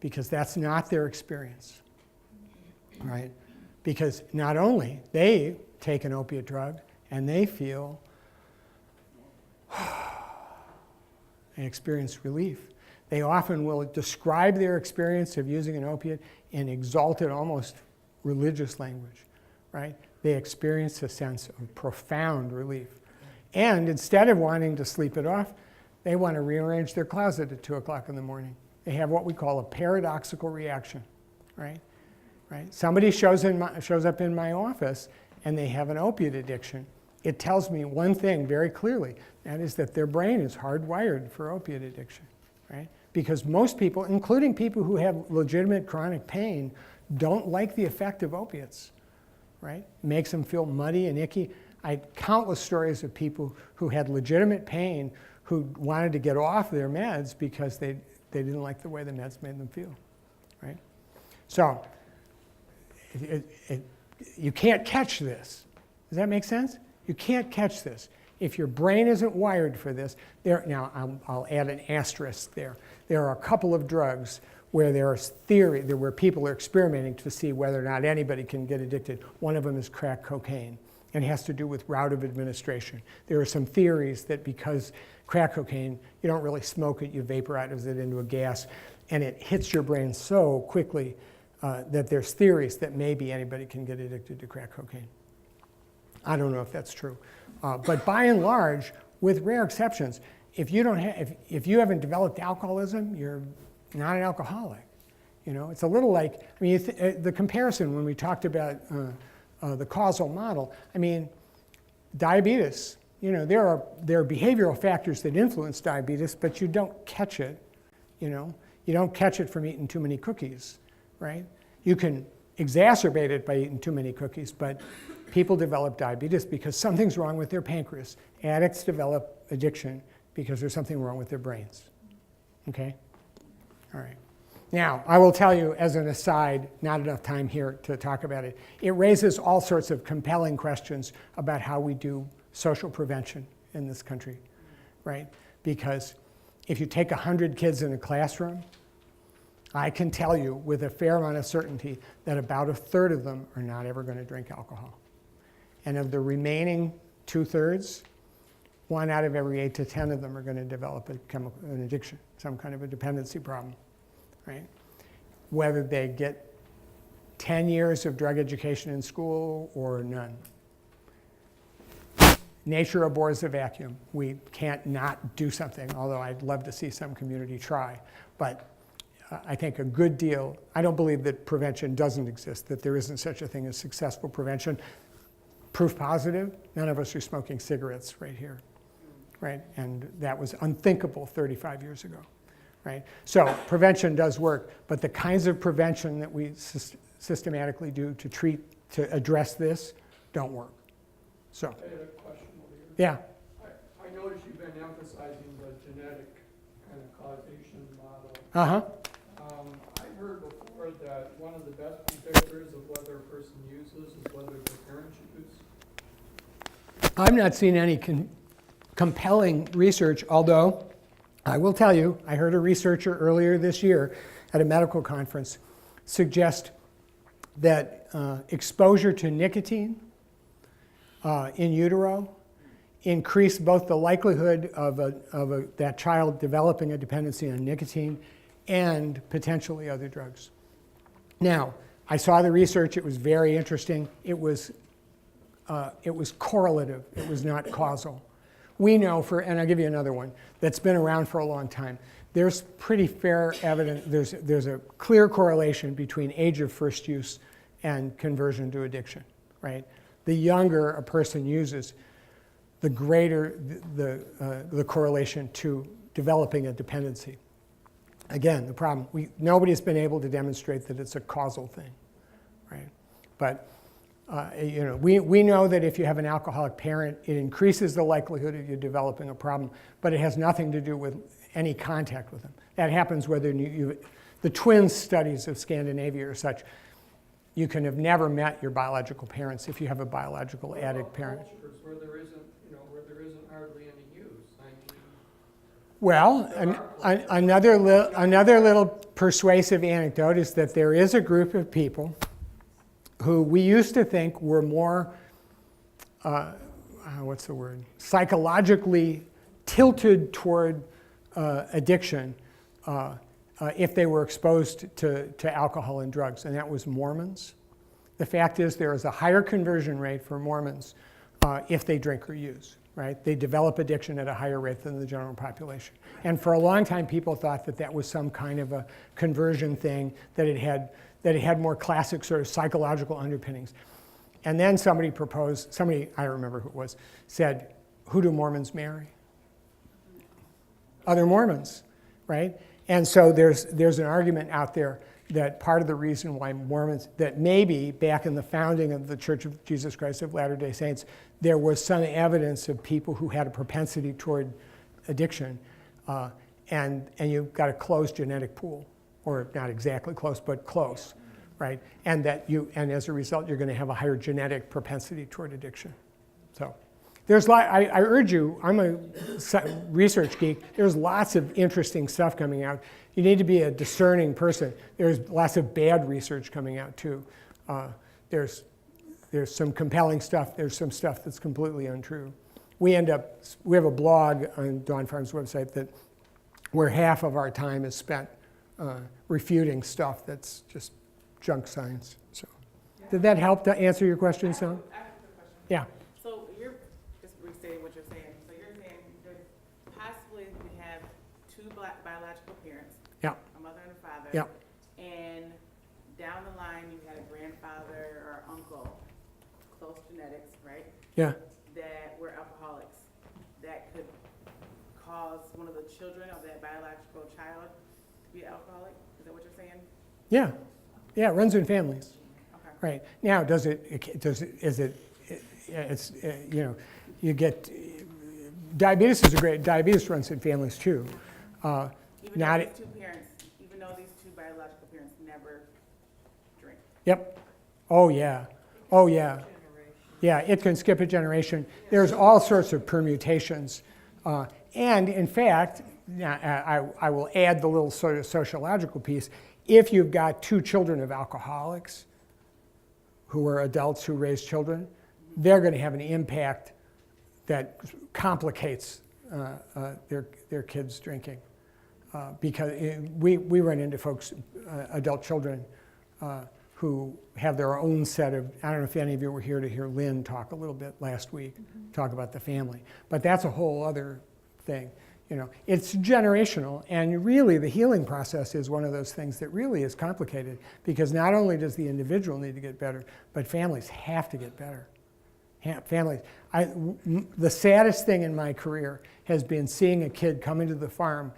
Speaker 2: because that's not their experience, right? Because not only they take an opiate drug and they feel and experience relief, they often will describe their experience of using an opiate in exalted, almost religious language, right? They experience a sense of profound relief. And instead of wanting to sleep it off, they want to rearrange their closet at 2 o'clock in the morning. They have what we call a paradoxical reaction, right? Somebody shows up in my office and they have an opiate addiction. It tells me one thing very clearly, that is that their brain is hardwired for opiate addiction, right? Because most people, including people who have legitimate chronic pain, don't like the effect of opiates, right? Makes them feel muddy and icky. I had countless stories of people who had legitimate pain who wanted to get off their meds because they didn't like the way the meds made them feel, right? So you can't catch this. Does that make sense? You can't catch this. If your brain isn't wired for this, now I'll add an asterisk there. There are a couple of drugs where there's theory, where people are experimenting to see whether or not anybody can get addicted. One of them is crack cocaine, and it has to do with route of administration. There are some theories that because crack cocaine, you don't really smoke it, you vaporize it into a gas, and it hits your brain so quickly that there's theories that maybe anybody can get addicted to crack cocaine. I don't know if that's true. But by and large, with rare exceptions, if you haven't developed alcoholism, you're not an alcoholic. You know, it's a little like, I mean, the comparison when we talked about the causal model, I mean, diabetes, you know, there are behavioral factors that influence diabetes, but you don't catch it, you know. You don't catch it from eating too many cookies, right? You can exacerbated by eating too many cookies, but people develop diabetes because something's wrong with their pancreas. Addicts develop addiction because there's something wrong with their brains. Okay? All right. Now, I will tell you as an aside, not enough time here to talk about it. It raises all sorts of compelling questions about how we do social prevention in this country, right? Because if you take 100 kids in a classroom, I can tell you with a fair amount of certainty that about a third of them are not ever going to drink alcohol. And of the remaining 2/3, 1 out of every 8 to 10 of them are going to develop an addiction, some kind of a dependency problem, right? Whether they get 10 years of drug education in school or none. Nature abhors the vacuum. We can't not do something, although I'd love to see some community try. But I think a good deal, I don't believe that prevention doesn't exist, that there isn't such a thing as successful prevention. Proof positive, none of us are smoking cigarettes right here, right? And that was unthinkable 35 years ago, right? So prevention does work, but the kinds of prevention that we systematically do to address this don't work. So,
Speaker 7: I had a question over here.
Speaker 2: yeah.
Speaker 7: I noticed you've been emphasizing the genetic kind of causation model.
Speaker 2: Uh-huh.
Speaker 7: I heard before that one of the best predictors of whether a person uses is whether their parents use.
Speaker 2: I've not seen any compelling research, although I will tell you, I heard a researcher earlier this year at a medical conference suggest that exposure to nicotine in utero increased both the likelihood of that child developing a dependency on nicotine and potentially other drugs. Now, I saw the research, it was very interesting. It was correlative, it was not causal. We know and I'll give you another one that's been around for a long time. There's pretty fair evidence, there's a clear correlation between age of first use and conversion to addiction, right? The younger a person uses, the greater the correlation to developing a dependency. Again, the problem, nobody's been able to demonstrate that it's a causal thing, right? But we know that if you have an alcoholic parent, it increases the likelihood of you developing a problem, but it has nothing to do with any contact with them. That happens whether the twin studies of Scandinavia are such. You can have never met your biological parents if you have a biological addict parent.
Speaker 7: Cultures where there isn't hardly any use. I mean,
Speaker 2: Well, another little persuasive anecdote is that there is a group of people who we used to think were more, psychologically tilted toward addiction if they were exposed to alcohol and drugs, and that was Mormons. The fact is there is a higher conversion rate for Mormons if they drink or use, right? They develop addiction at a higher rate than the general population. And for a long time, people thought that that was some kind of a conversion thing, that it had more classic sort of psychological underpinnings. And then somebody, I don't remember who it was, said, who do Mormons marry? Other Mormons, right? And so there's an argument out there that part of the reason why Mormons, that maybe back in the founding of the Church of Jesus Christ of Latter-day Saints, there was some evidence of people who had a propensity toward addiction, and you've got a closed genetic pool, or not exactly close, but close, right? And as a result, you're going to have a higher genetic propensity toward addiction. So. I urge you, I'm a research geek, there's lots of interesting stuff coming out. You need to be a discerning person. There's lots of bad research coming out too. There's some compelling stuff, there's some stuff that's completely untrue. We have a blog on Dawn Farm's website where half of our time is spent refuting stuff that's just junk science. So, did that help to answer your question, Sam?
Speaker 8: I have a question.
Speaker 2: Yeah.
Speaker 8: So you're just restating what you're saying. So you're saying that possibly we have two biological parents,
Speaker 2: Yeah.
Speaker 8: a mother and a father,
Speaker 2: Yeah.
Speaker 8: and down the line you had a grandfather or uncle, close genetics, right?
Speaker 2: Yeah.
Speaker 8: That were alcoholics. That could cause one of the children of that biological child to be alcoholic. Is that what you're saying?
Speaker 2: Yeah. Yeah, it runs in families. Right. Now, you get, diabetes is a great, diabetes runs in families too.
Speaker 8: Even
Speaker 2: Not,
Speaker 8: though these two parents, even though these two biological parents never drink.
Speaker 2: yep. Oh, yeah. Oh, yeah. Yeah, it can skip a generation. There's all sorts of permutations. And in fact, I will add the little sort of sociological piece. If you've got 2 children of alcoholics who are adults who raise children, they're going to have an impact that complicates their kids drinking. Because we run into folks, adult children, who have their own set of, I don't know if any of you were here to hear Lynn talk a little bit last week, talk about the family. But that's a whole other thing. It's generational, and really the healing process is one of those things that really is complicated, because not only does the individual need to get better, but families have to get better. The saddest thing in my career has been seeing a kid come into the farm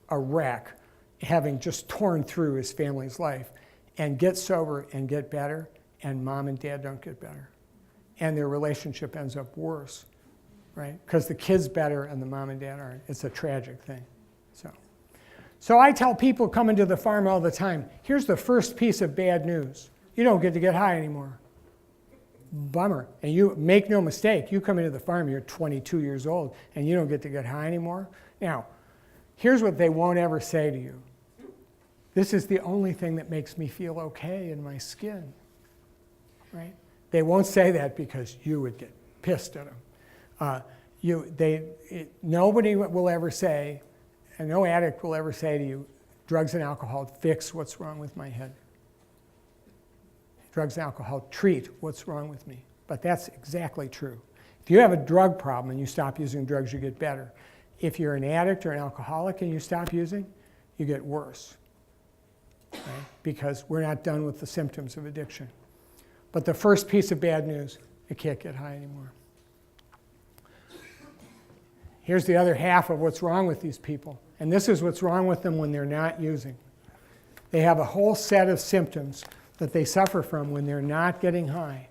Speaker 2: a wreck, having just torn through his family's life, and get sober and get better, and mom and dad don't get better. And their relationship ends up worse, right? Because the kid's better and the mom and dad aren't. It's a tragic thing. So I tell people coming to the farm all the time, here's the first piece of bad news. You don't get to get high anymore. Bummer. And you make no mistake, you come into the farm, you're 22 years old, and you don't get to get high anymore. Now, here's what they won't ever say to you. This is the only thing that makes me feel okay in my skin, right? They won't say that because you would get pissed at them. Nobody will ever say, and no addict will ever say to you, drugs and alcohol fix what's wrong with my head. Drugs and alcohol treat what's wrong with me. But that's exactly true. If you have a drug problem and you stop using drugs, you get better. If you're an addict or an alcoholic and you stop using, you get worse. Right? Because we're not done with the symptoms of addiction. But the first piece of bad news, you can't get high anymore. Here's the other half of what's wrong with these people. And this is what's wrong with them when they're not using. They have a whole set of symptoms that they suffer from when they're not getting high,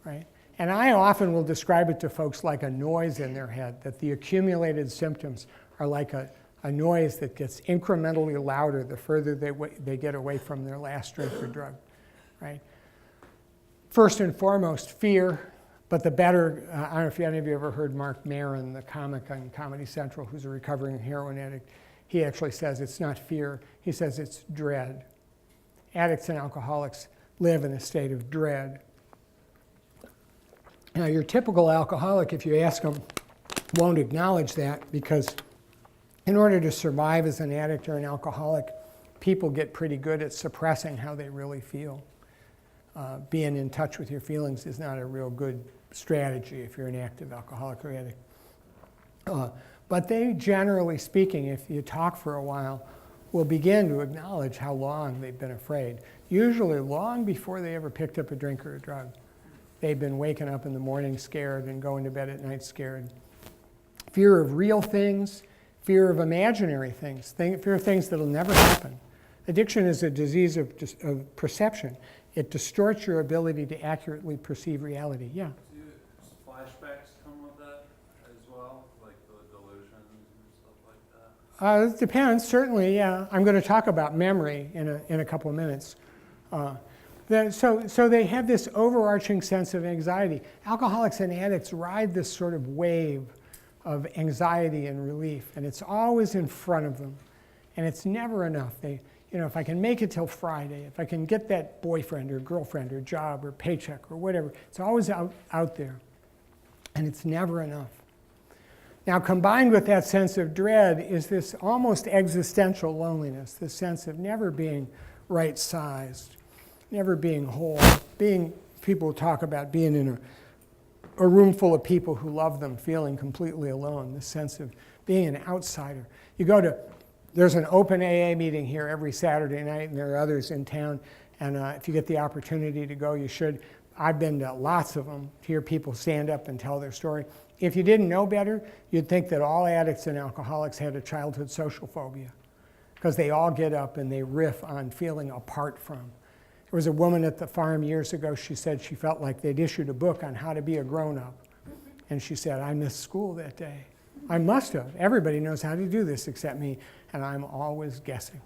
Speaker 2: right? And I often will describe it to folks like a noise in their head, that the accumulated symptoms are like a noise that gets incrementally louder the further they get away from their last drink or drug, right? First and foremost, fear, but the better, I don't know if any of you ever heard Mark Maron, the comic on Comedy Central, who's a recovering heroin addict. He actually says it's not fear, he says it's dread. Addicts and alcoholics live in a state of dread. Now, your typical alcoholic, if you ask them, won't acknowledge that, because in order to survive as an addict or an alcoholic, people get pretty good at suppressing how they really feel. Being in touch with your feelings is not a real good strategy if you're an active alcoholic or addict. But they, generally speaking, if you talk for a while, will begin to acknowledge how long they've been afraid, usually long before they ever picked up a drink or a drug. They've been waking up in the morning scared and going to bed at night scared. Fear of real things, fear of imaginary things, fear of things that'll never happen. Addiction is a disease of perception. It distorts your ability to accurately perceive reality. Yeah?
Speaker 9: Do flashbacks come with that as well, like the delusions and stuff like that?
Speaker 2: It depends, certainly, yeah. I'm going to talk about memory in a couple of minutes. So they have this overarching sense of anxiety. Alcoholics and addicts ride this sort of wave of anxiety and relief, and it's always in front of them, and it's never enough. If I can make it till Friday, if I can get that boyfriend or girlfriend or job or paycheck or whatever, it's always out there, and it's never enough. Now, combined with that sense of dread is this almost existential loneliness, this sense of never being right-sized, never being whole, people talk about being in a room full of people who love them, feeling completely alone, this sense of being an outsider. There's an open AA meeting here every Saturday night, and there are others in town, and if you get the opportunity to go, you should. I've been to lots of them, to hear people stand up and tell their story. If you didn't know better, you'd think that all addicts and alcoholics had a childhood social phobia, because they all get up and they riff on feeling apart from. There was a woman at the farm years ago, she said she felt like they'd issued a book on how to be a grown-up. And she said, I missed school that day. I must have. Everybody knows how to do this except me, and I'm always guessing,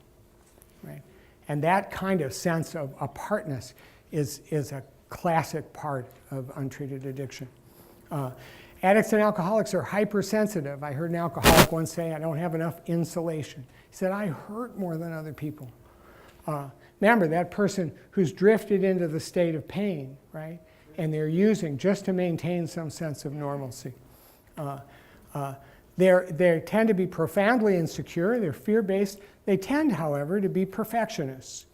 Speaker 2: right? And that kind of sense of apartness is a classic part of untreated addiction. Addicts and alcoholics are hypersensitive. I heard an alcoholic once say, I don't have enough insulation. He said, I hurt more than other people. Remember, that person who's drifted into the state of pain, right? And they're using just to maintain some sense of normalcy. They tend to be profoundly insecure. They're fear-based. They tend, however, to be perfectionists.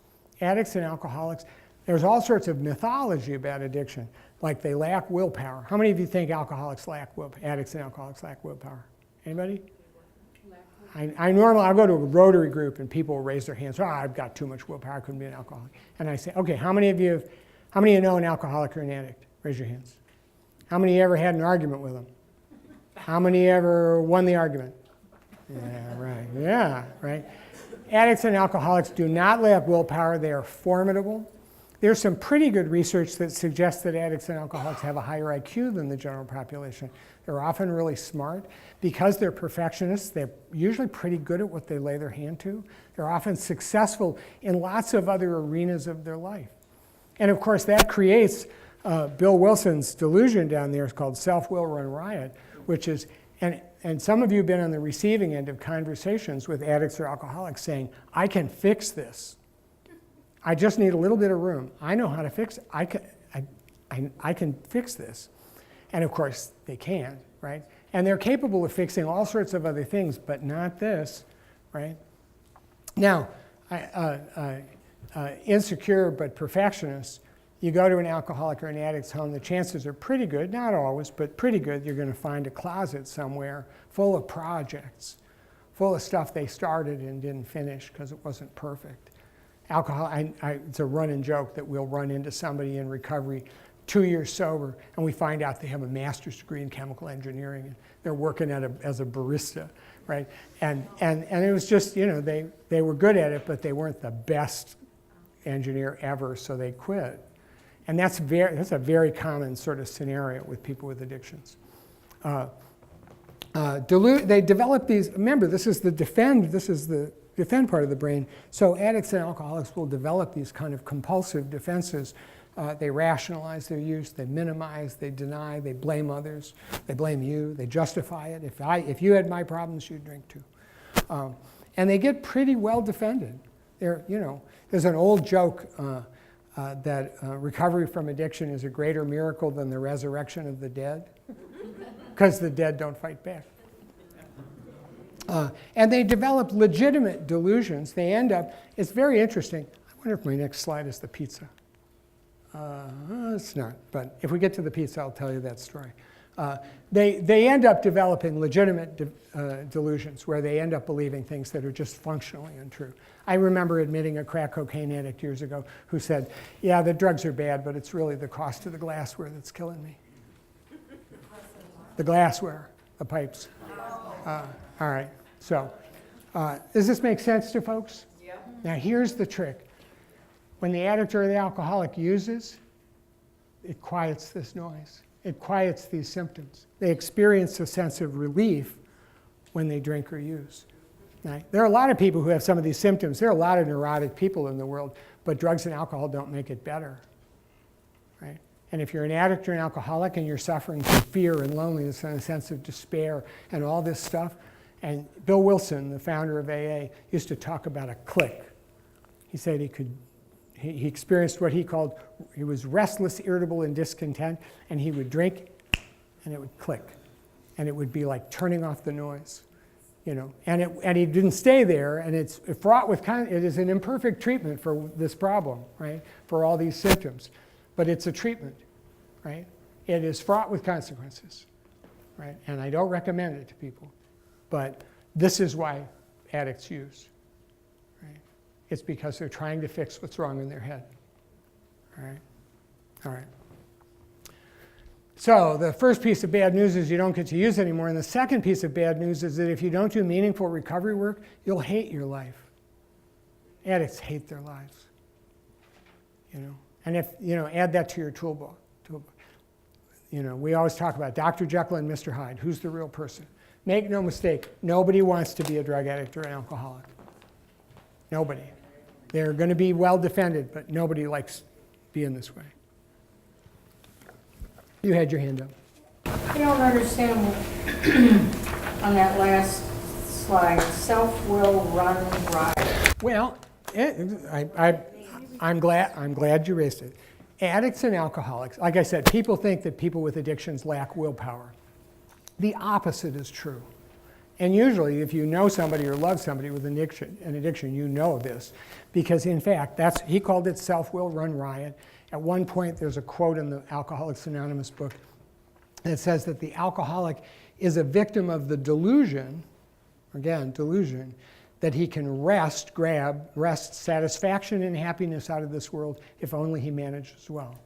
Speaker 2: Addicts and alcoholics, there's all sorts of mythology about addiction, like they lack willpower. How many of you think alcoholics lack willpower? Addicts and alcoholics lack willpower? Anybody? I'll go to a Rotary group and people will raise their hands. Oh, I've got too much willpower. I couldn't be an alcoholic. And I say, okay, how many of you know an alcoholic or an addict? Raise your hands. How many ever had an argument with them? How many ever won the argument? Yeah, right. Yeah, right. Addicts and alcoholics do not lack willpower. They are formidable. There's some pretty good research that suggests that addicts and alcoholics have a higher IQ than the general population. They're often really smart. Because they're perfectionists, they're usually pretty good at what they lay their hand to. They're often successful in lots of other arenas of their life. And of course, that creates Bill Wilson's delusion down there. It's called self-will run riot, which is, and some of you have been on the receiving end of conversations with addicts or alcoholics saying, I can fix this. I just need a little bit of room. I know how to fix it. I can fix this. And of course, they can't, right? And they're capable of fixing all sorts of other things, but not this, right? Now, insecure but perfectionists, you go to an alcoholic or an addict's home, the chances are pretty good, not always, but pretty good, you're going to find a closet somewhere full of projects, full of stuff they started and didn't finish because it wasn't perfect. It's a running joke that we'll run into somebody in recovery 2 years sober, and we find out they have a master's degree in chemical engineering, and they're working as a barista, right? And it was just, they were good at it, but they weren't the best engineer ever, so they quit. And that's a very common sort of scenario with people with addictions. They develop these, remember, this is the defend part of the brain, so addicts and alcoholics will develop these kind of compulsive defenses. They rationalize their use, they minimize, they deny, they blame others, they blame you, they justify it. If you had my problems, you'd drink too. And they get pretty well defended. There's an old joke that recovery from addiction is a greater miracle than the resurrection of the dead, because the dead don't fight back. And they develop legitimate delusions. They end up, it's very interesting. I wonder if my next slide is the pizza. It's not, but if we get to the pizza, I'll tell you that story. They end up developing legitimate delusions where they end up believing things that are just functionally untrue. I remember admitting a crack cocaine addict years ago who said, yeah, the drugs are bad, but it's really the cost of the glassware that's killing me. The glassware, the pipes. All right, so does this make sense to folks?
Speaker 5: Yeah.
Speaker 2: Now here's the trick. When the addict or the alcoholic uses, it quiets this noise. It quiets these symptoms. They experience a sense of relief when they drink or use. Now, there are a lot of people who have some of these symptoms. There are a lot of neurotic people in the world, but drugs and alcohol don't make it better, right? And if you're an addict or an alcoholic and you're suffering from fear and loneliness and a sense of despair and all this stuff, and Bill Wilson, the founder of AA, used to talk about a click. He said he experienced what he called, he was restless, irritable, and discontent, and he would drink and it would click. And it would be like turning off the noise, and he didn't stay there, and it's fraught with it is an imperfect treatment for this problem, right? For all these symptoms. But it's a treatment, right? It is fraught with consequences, right? And I don't recommend it to people. But this is why addicts use. It's because they're trying to fix what's wrong in their head. All right. So the first piece of bad news is you don't get to use anymore. And the second piece of bad news is that if you don't do meaningful recovery work, you'll hate your life. Addicts hate their lives. you know. And if, you know, add that to your toolbox. You know, we always talk about Dr. Jekyll and Mr. Hyde. Who's the real person? Make no mistake, nobody wants to be a drug addict or an alcoholic. Nobody. They're going to be well defended, but nobody likes being this way. You had your hand up.
Speaker 10: I don't understand on that last slide, self-will run riot.
Speaker 2: Well, I'm glad you raised it. Addicts and alcoholics, like I said, people think that people with addictions lack willpower. The opposite is true. And usually, if you know somebody or love somebody with an addiction, you know this. Because in fact, he called it self-will run riot. At one point, there's a quote in the Alcoholics Anonymous book that says that the alcoholic is a victim of the delusion, again, delusion, that he can wrest satisfaction and happiness out of this world if only he manages well.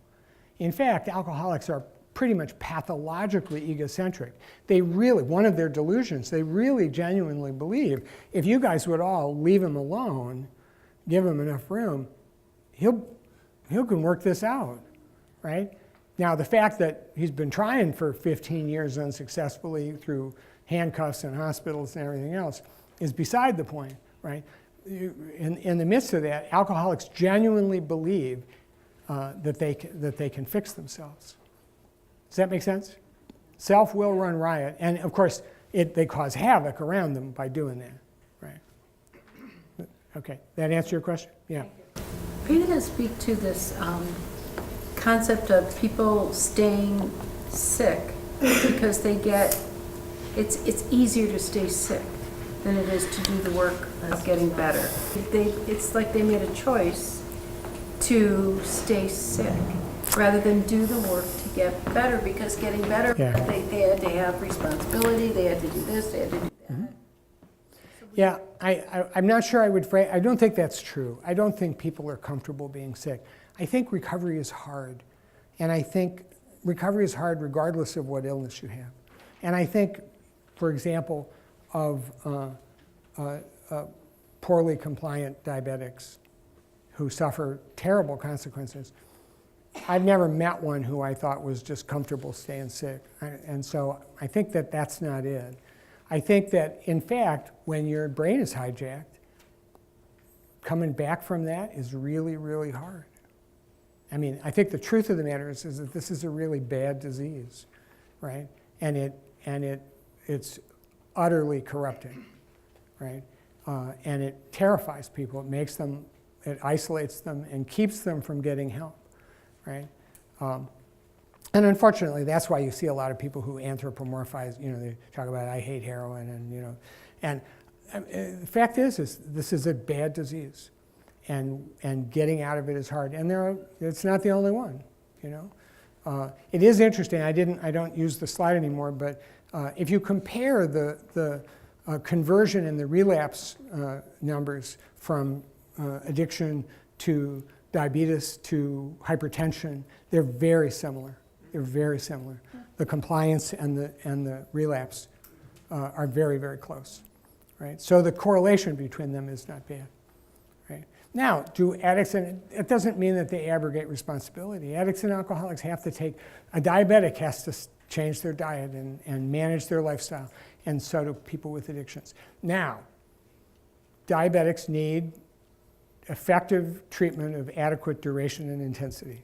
Speaker 2: In fact, alcoholics are pretty much pathologically egocentric. They really, one of their delusions, they really genuinely believe if you guys would all leave him alone, give him enough room, he can work this out, right? Now, the fact that he's been trying for 15 years unsuccessfully through handcuffs and hospitals and everything else is beside the point, right? In the midst of that, alcoholics genuinely believe that they can fix themselves. Does that make sense? Self will run riot, and of course, they cause havoc around them by doing that, right? Okay, that answer your question? Yeah.
Speaker 3: Are you going to speak to this concept of people staying sick because they get, it's easier to stay sick than it is to do the work of getting better. It's like they made a choice to stay sick rather than do the work to get better, because getting better,
Speaker 2: Yeah.
Speaker 3: they had to have responsibility, they had to do this, they had to do that.
Speaker 2: Mm-hmm. Yeah, I'm not sure I don't think that's true. I don't think people are comfortable being sick. I think recovery is hard. And I think recovery is hard regardless of what illness you have. And I think, for example, of poorly compliant diabetics who suffer terrible consequences. I've never met one who I thought was just comfortable staying sick. And so I think that that's not it. I think that, in fact, when your brain is hijacked, coming back from that is really, really hard. I mean, I think the truth of the matter is that this is a really bad disease, right? And it's utterly corrupting, right? And it terrifies people. It isolates them and keeps them from getting help, right? And unfortunately, that's why you see a lot of people who anthropomorphize, they talk about, I hate heroin, and the fact is this is a bad disease, and getting out of it is hard. And it's not the only one, It is interesting, I don't use the slide anymore, but if you compare the conversion and the relapse numbers from addiction to diabetes to hypertension, they're very similar. They're very similar. The compliance and the relapse are very, very close, right? So the correlation between them is not bad, right? Now, do addicts, and it doesn't mean that they abrogate responsibility. Addicts and alcoholics have to a diabetic has to change their diet and manage their lifestyle, and so do people with addictions. Now, diabetics need effective treatment of adequate duration and intensity.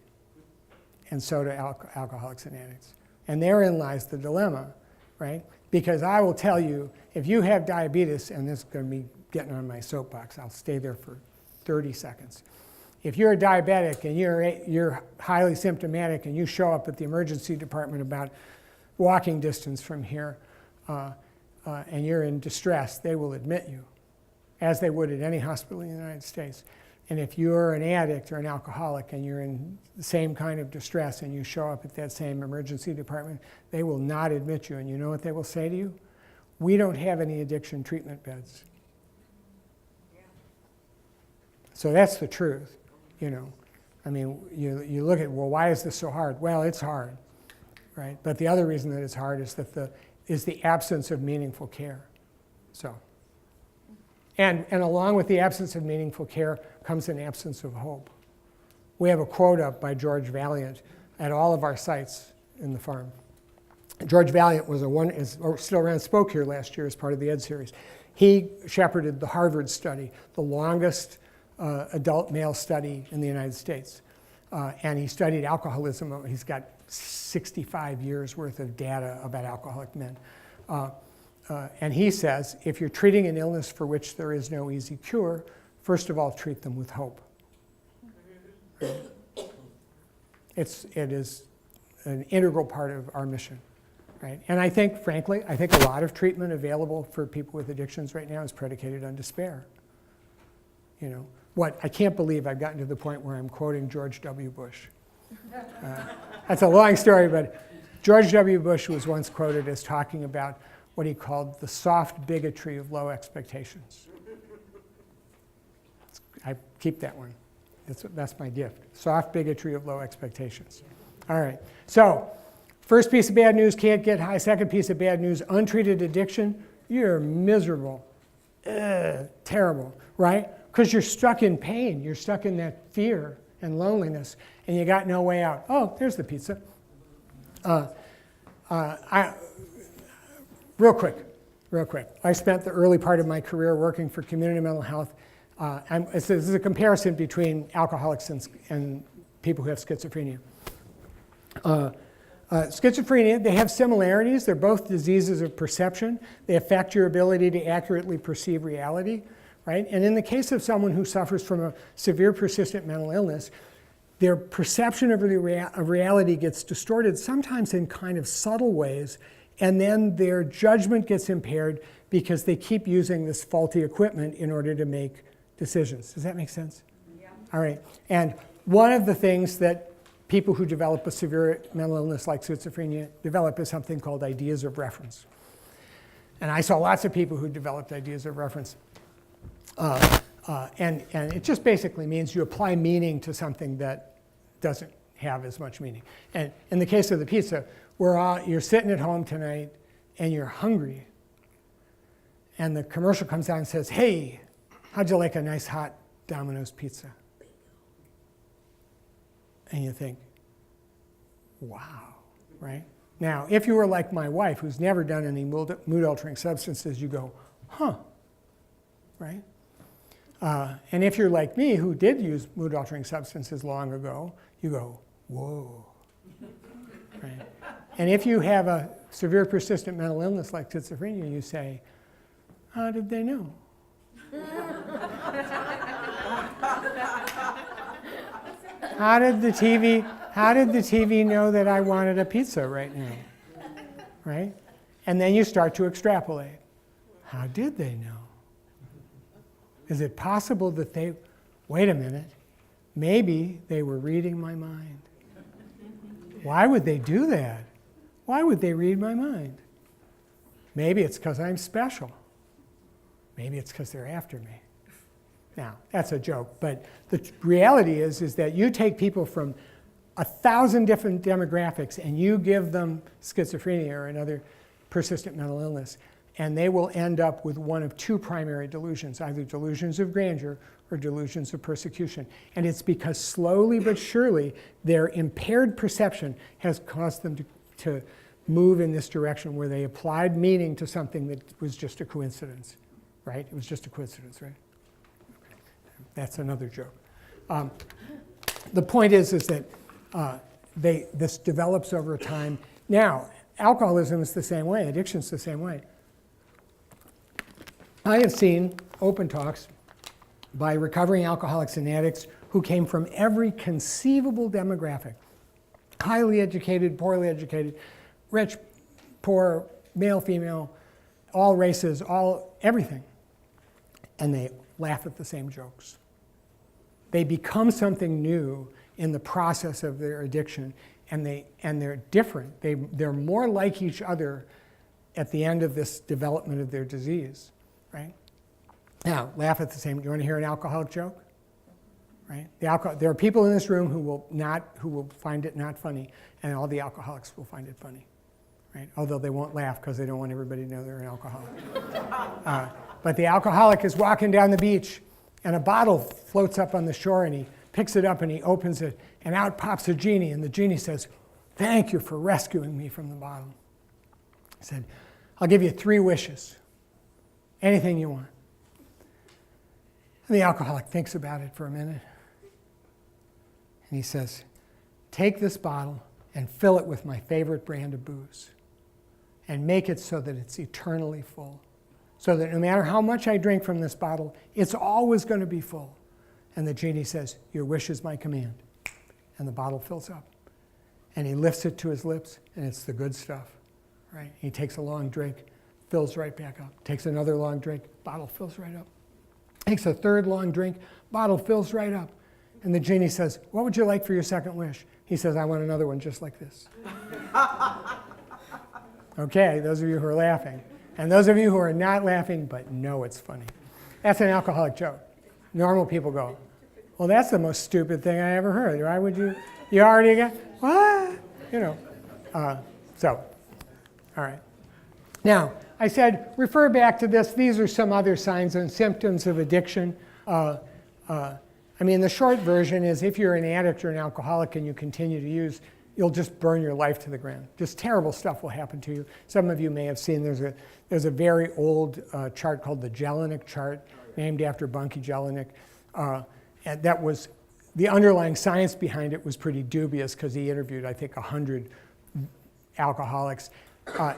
Speaker 2: And so do alcoholics and addicts. And therein lies the dilemma, right? Because I will tell you, if you have diabetes, and this is going to be getting on my soapbox, I'll stay there for 30 seconds. If you're a diabetic and you're highly symptomatic and you show up at the emergency department about walking distance from here, and you're in distress, they will admit you, as they would at any hospital in the United States. And if you're an addict or an alcoholic and you're in the same kind of distress and you show up at that same emergency department, they will not admit you. And you know what they will say to you? We don't have any addiction treatment beds.
Speaker 4: Yeah.
Speaker 2: So that's the truth, I mean, you look at, well, why is this so hard? Well, it's hard, right? But the other reason that it's hard is that the absence of meaningful care. So. And along with the absence of meaningful care comes an absence of hope. we have a quote up by George Valiant at all of our sites in the farm. George Valiant was still ran spoke here last year as part of the Ed series. He shepherded the Harvard study, the longest adult male study in the United States. And he studied alcoholism. He's got 65 years worth of data about alcoholic men. And he says, if you're treating an illness for which there is no easy cure, first of all, treat them with hope. It is an integral part of our mission. Right? And I think, frankly, a lot of treatment available for people with addictions right now is predicated on despair. You know, I can't believe I've gotten to the point where I'm quoting George W. Bush. That's a long story, but George W. Bush was once quoted as talking about what he called the soft bigotry of low expectations. I keep that one. That's my gift. Soft bigotry of low expectations. All right, so first piece of bad news, can't get high. Second piece of bad news, untreated addiction, you're miserable. Terrible, right? Because you're stuck in pain. You're stuck in that fear and loneliness, and you got no way out. Oh, there's the pizza. Real quick. I spent the early part of my career working for community mental health. This is a comparison between alcoholics and people who have schizophrenia. Schizophrenia, they have similarities. They're both diseases of perception. They affect your ability to accurately perceive reality, right? And in the case of someone who suffers from a severe persistent mental illness, their perception of reality gets distorted, sometimes in kind of subtle ways, and then their judgment gets impaired because they keep using this faulty equipment in order to make decisions. Does that make sense? Yeah. All right. And one of the things that people who develop a severe mental illness like schizophrenia develop is something called ideas of reference. And I saw lots of people who developed ideas of reference. And it just basically means you apply meaning to something that doesn't have as much meaning. And in the case of the pizza, you're sitting at home tonight and you're hungry. And the commercial comes out and says, hey, how'd you like a nice hot Domino's pizza? And you think, wow, right? Now, if you were like my wife, who's never done any mood-altering substances, you go, huh, right? And if you're like me, who did use mood-altering substances long ago, you go, whoa, right? And if you have a severe persistent mental illness like schizophrenia, you say, how did they know? How did the TV know that I wanted a pizza right now? Right? And then you start to extrapolate. How did they know? Is it possible that wait a minute, maybe they were reading my mind? Why would they do that? Why would they read my mind? Maybe it's because I'm special. Maybe it's because they're after me. Now, that's a joke, but the reality is that you take people from 1,000 different demographics and you give them schizophrenia or another persistent mental illness, and they will end up with one of two primary delusions, either delusions of grandeur or delusions of persecution. And it's because slowly but surely their impaired perception has caused them to move in this direction where they applied meaning to something that was just a coincidence, right? It was just a coincidence, right? That's another joke. The point is that this develops over time. Now, alcoholism is the same way. Addiction is the same way. I have seen open talks by recovering alcoholics and addicts who came from every conceivable demographic. Highly educated, poorly educated, rich, poor, male, female, all races, everything. And they laugh at the same jokes. They become something new in the process of their addiction, and they're different. They're more like each other at the end of this development of their disease, right? Now, laugh at the same. Do you want to hear an alcoholic joke? Right? There are people in this room who will find it not funny, and all the alcoholics will find it funny, right? Although they won't laugh because they don't want everybody to know they're an alcoholic. But the alcoholic is walking down the beach, and a bottle floats up on the shore, and he picks it up and he opens it, and out pops a genie, and the genie says, "Thank you for rescuing me from the bottle." He said, "I'll give you 3 wishes. Anything you want." And the alcoholic thinks about it for a minute. And he says, "Take this bottle and fill it with my favorite brand of booze. And make it so that it's eternally full. So that no matter how much I drink from this bottle, it's always going to be full." And the genie says, "Your wish is my command." And the bottle fills up. And he lifts it to his lips, and it's the good stuff. Right? He takes a long drink, fills right back up. Takes another long drink, bottle fills right up. Takes a third long drink, bottle fills right up. And the genie says, "What would you like for your second wish?" He says, "I want another one just like this." Okay, those of you who are laughing. And those of you who are not laughing but know it's funny. That's an alcoholic joke. Normal people go, "Well, that's the most stupid thing I ever heard. Why would you already got, what?" You know. All right. Now, I said, refer back to this. These are some other signs and symptoms of addiction. I mean, the short version is if you're an addict or an alcoholic and you continue to use, you'll just burn your life to the ground. Just terrible stuff will happen to you. Some of you may have seen there's a very old chart called the Jelinek chart, named after Bunky Jelinek. And that was, the underlying science behind it was pretty dubious because he interviewed, I think, 100 alcoholics.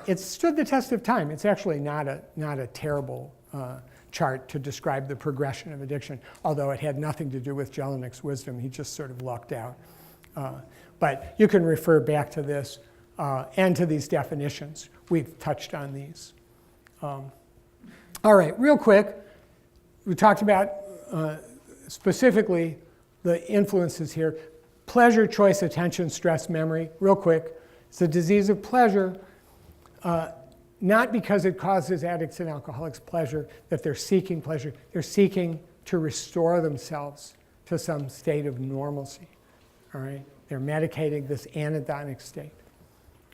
Speaker 2: It stood the test of time. It's actually not a terrible chart to describe the progression of addiction, although it had nothing to do with Jelinek's wisdom. He just sort of lucked out. But you can refer back to this and to these definitions. We've touched on these. All right, real quick, we talked about specifically the influences here. Pleasure, choice, attention, stress, memory. Real quick, it's a disease of pleasure, not because it causes addicts and alcoholics pleasure, that they're seeking pleasure. They're seeking to restore themselves to some state of normalcy. All right? They're medicating this anhedonic state.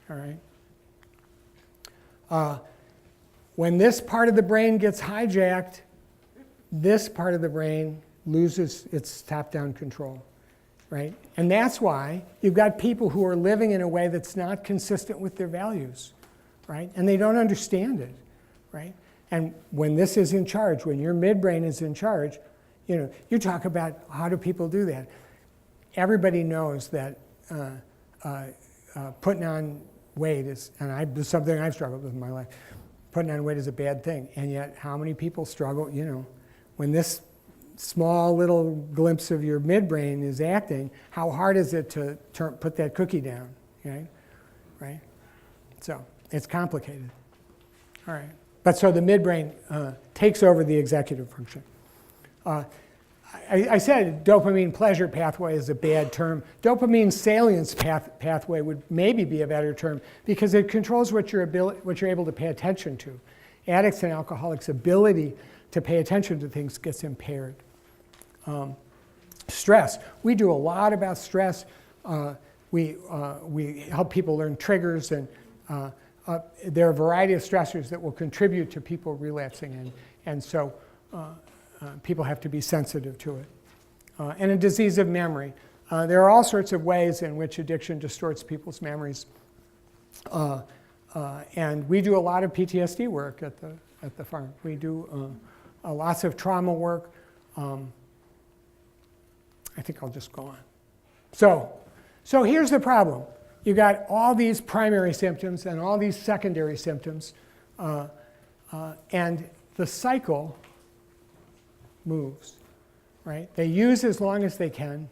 Speaker 2: All right? When this part of the brain gets hijacked, this part of the brain loses its top-down control. Right? And that's why you've got people who are living in a way that's not consistent with their values. Right? And they don't understand it. Right? And when this is in charge, when your midbrain is in charge, you talk about how do people do that. Everybody knows that putting on weight is, and it's something I've struggled with in my life, putting on weight is a bad thing. And yet, how many people struggle, when this small little glimpse of your midbrain is acting, how hard is it to put that cookie down, right? So, it's complicated. All right. But so the midbrain takes over the executive function. I said dopamine pleasure pathway is a bad term. Dopamine salience pathway would maybe be a better term because it controls what you're able to pay attention to. Addicts and alcoholics' ability to pay attention to things gets impaired. Stress. We do a lot about stress. We help people learn triggers, and there are a variety of stressors that will contribute to people relapsing, and so people have to be sensitive to it. And a disease of memory. There are all sorts of ways in which addiction distorts people's memories. And we do a lot of PTSD work at the farm. We do lots of trauma work. I think I'll just go on. So here's the problem. You got all these primary symptoms and all these secondary symptoms, and the cycle moves, right? They use as long as they can.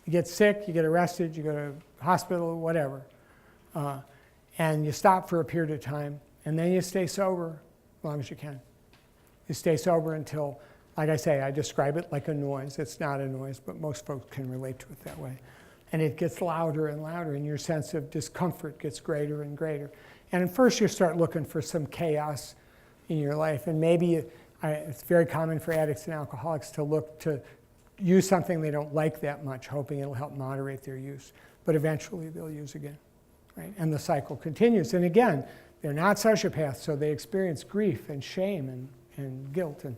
Speaker 2: You get sick, you get arrested, you go to hospital, whatever. And you stop for a period of time, and then you stay sober as long as you can. You stay sober until, like I say, I describe it like a noise. It's not a noise, but most folks can relate to it that way. And it gets louder and louder, and your sense of discomfort gets greater and greater. And at first you start looking for some chaos in your life, and maybe it's very common for addicts and alcoholics to look to use something they don't like that much, hoping it'll help moderate their use. But eventually they'll use again, right? And the cycle continues. And again, they're not sociopaths, so they experience grief and shame and guilt, and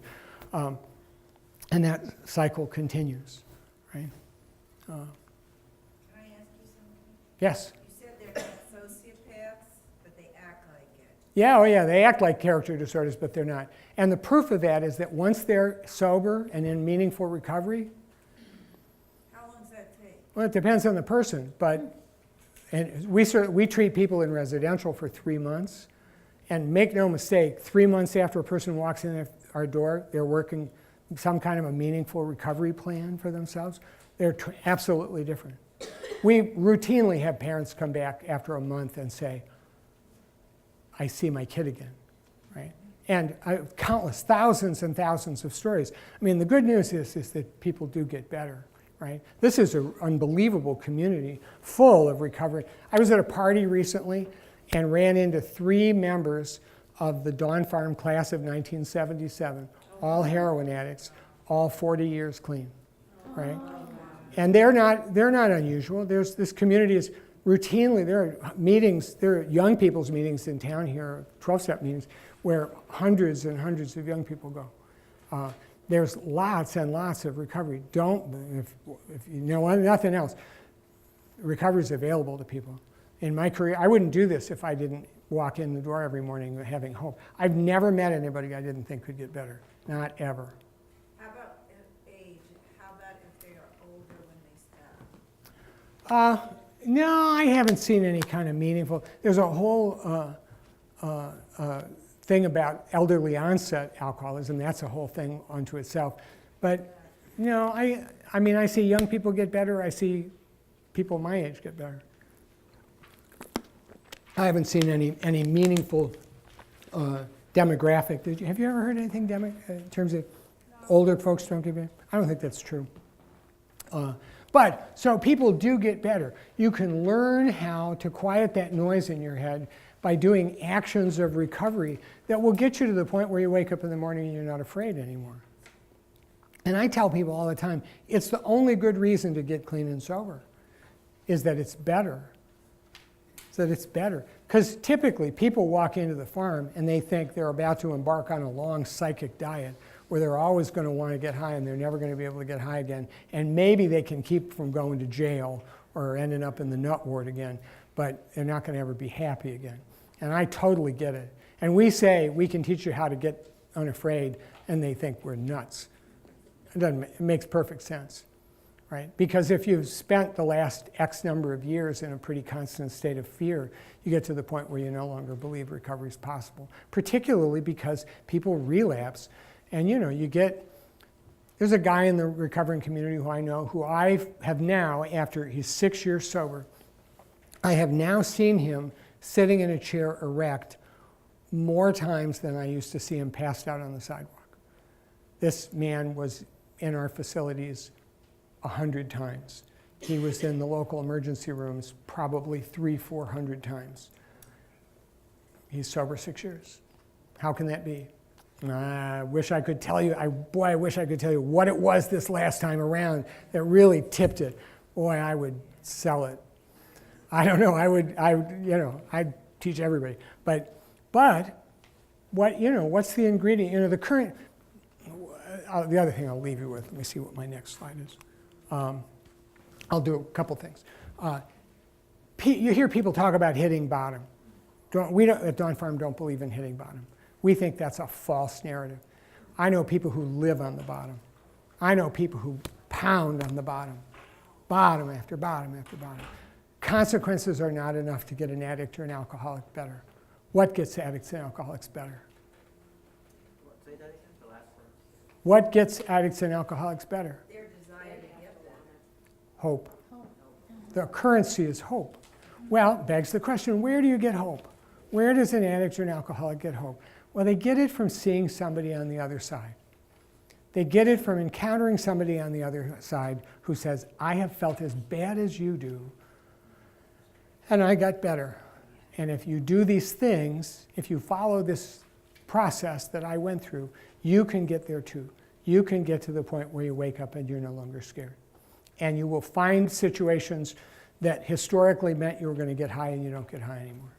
Speaker 2: that cycle continues, right?
Speaker 4: Can I ask you something?
Speaker 2: Yes.
Speaker 4: You said they're not sociopaths, but they act like it.
Speaker 2: Yeah, oh yeah, they act like character disorders, but they're not. And the proof of that is that once they're sober and in meaningful recovery,
Speaker 4: How long does that take?
Speaker 2: well, it depends on the person, but and we treat people in residential for 3 months, and make no mistake, 3 months after a person walks in our door, they're working some kind of a meaningful recovery plan for themselves. They're absolutely different. We routinely have parents come back after a month and say, I see my kid again, right? And countless, thousands and thousands of stories. I mean, the good news is that people do get better, right? This is an unbelievable community full of recovery. I was at a party recently and ran into 3 members of the Dawn Farm class of 1977, all heroin addicts, all 40 years clean, right? And they're not unusual. This community is routinely, there are meetings, there are young people's meetings in town here, 12-step meetings, where hundreds and hundreds of young people go. There's lots and lots of recovery. If you know nothing else, recovery is available to people. In my career, I wouldn't do this if I didn't walk in the door every morning having hope. I've never met anybody I didn't think could get better, not ever.
Speaker 4: How about age? How about if they are older when they stop?
Speaker 2: No, I haven't seen any kind of meaningful. There's a whole thing about elderly onset alcoholism. That's a whole thing unto itself. But no, I mean, I see young people get better. I see people my age get better. I haven't seen any meaningful demographic. Have you ever heard anything in terms of older folks don't get better? I don't think that's true. But so people do get better. You can learn how to quiet that noise in your head by doing actions of recovery that will get you to the point where you wake up in the morning and you're not afraid anymore. And I tell people all the time, it's the only good reason to get clean and sober, is that it's better. That it's better. Because typically people walk into the farm and they think they're about to embark on a long psychic diet where they're always going to want to get high and they're never going to be able to get high again. And maybe they can keep from going to jail or ending up in the nut ward again, but they're not going to ever be happy again. And I totally get it. And we say we can teach you how to get unafraid, and they think we're nuts. It makes perfect sense, right? Because if you've spent the last X number of years in a pretty constant state of fear, you get to the point where you no longer believe recovery is possible, particularly because people relapse. And there's a guy in the recovering community who I know who I have now, after he's 6 years sober, I have now seen him sitting in a chair erect more times than I used to see him passed out on the sidewalk. This man was in our facilities 100 times. He was in the local emergency rooms probably 300-400 times. He's sober 6 years. How can that be? I wish I could tell you, I wish I could tell you what it was this last time around that really tipped it. Boy, I would sell it. I don't know, I'd teach everybody. But what's the ingredient? The current, the other thing I'll leave you with, let me see what my next slide is. I'll do a couple things. You hear people talk about hitting bottom. We at Dawn Farm don't believe in hitting bottom. We think that's a false narrative. I know people who live on the bottom. I know people who pound on the bottom, bottom after bottom after bottom. Consequences are not enough to get an addict or an alcoholic better. What gets addicts and alcoholics better?
Speaker 6: Say that again, the last word.
Speaker 2: What gets addicts and alcoholics better?
Speaker 4: Their desire to get better.
Speaker 2: Hope. The currency is hope. Well, begs the question, where do you get hope? Where does an addict or an alcoholic get hope? Well, they get it from seeing somebody on the other side. They get it from encountering somebody on the other side who says, I have felt as bad as you do, and I got better. And if you do these things, if you follow this process that I went through, you can get there too. You can get to the point where you wake up and you're no longer scared. And you will find situations that historically meant you were going to get high and you don't get high anymore.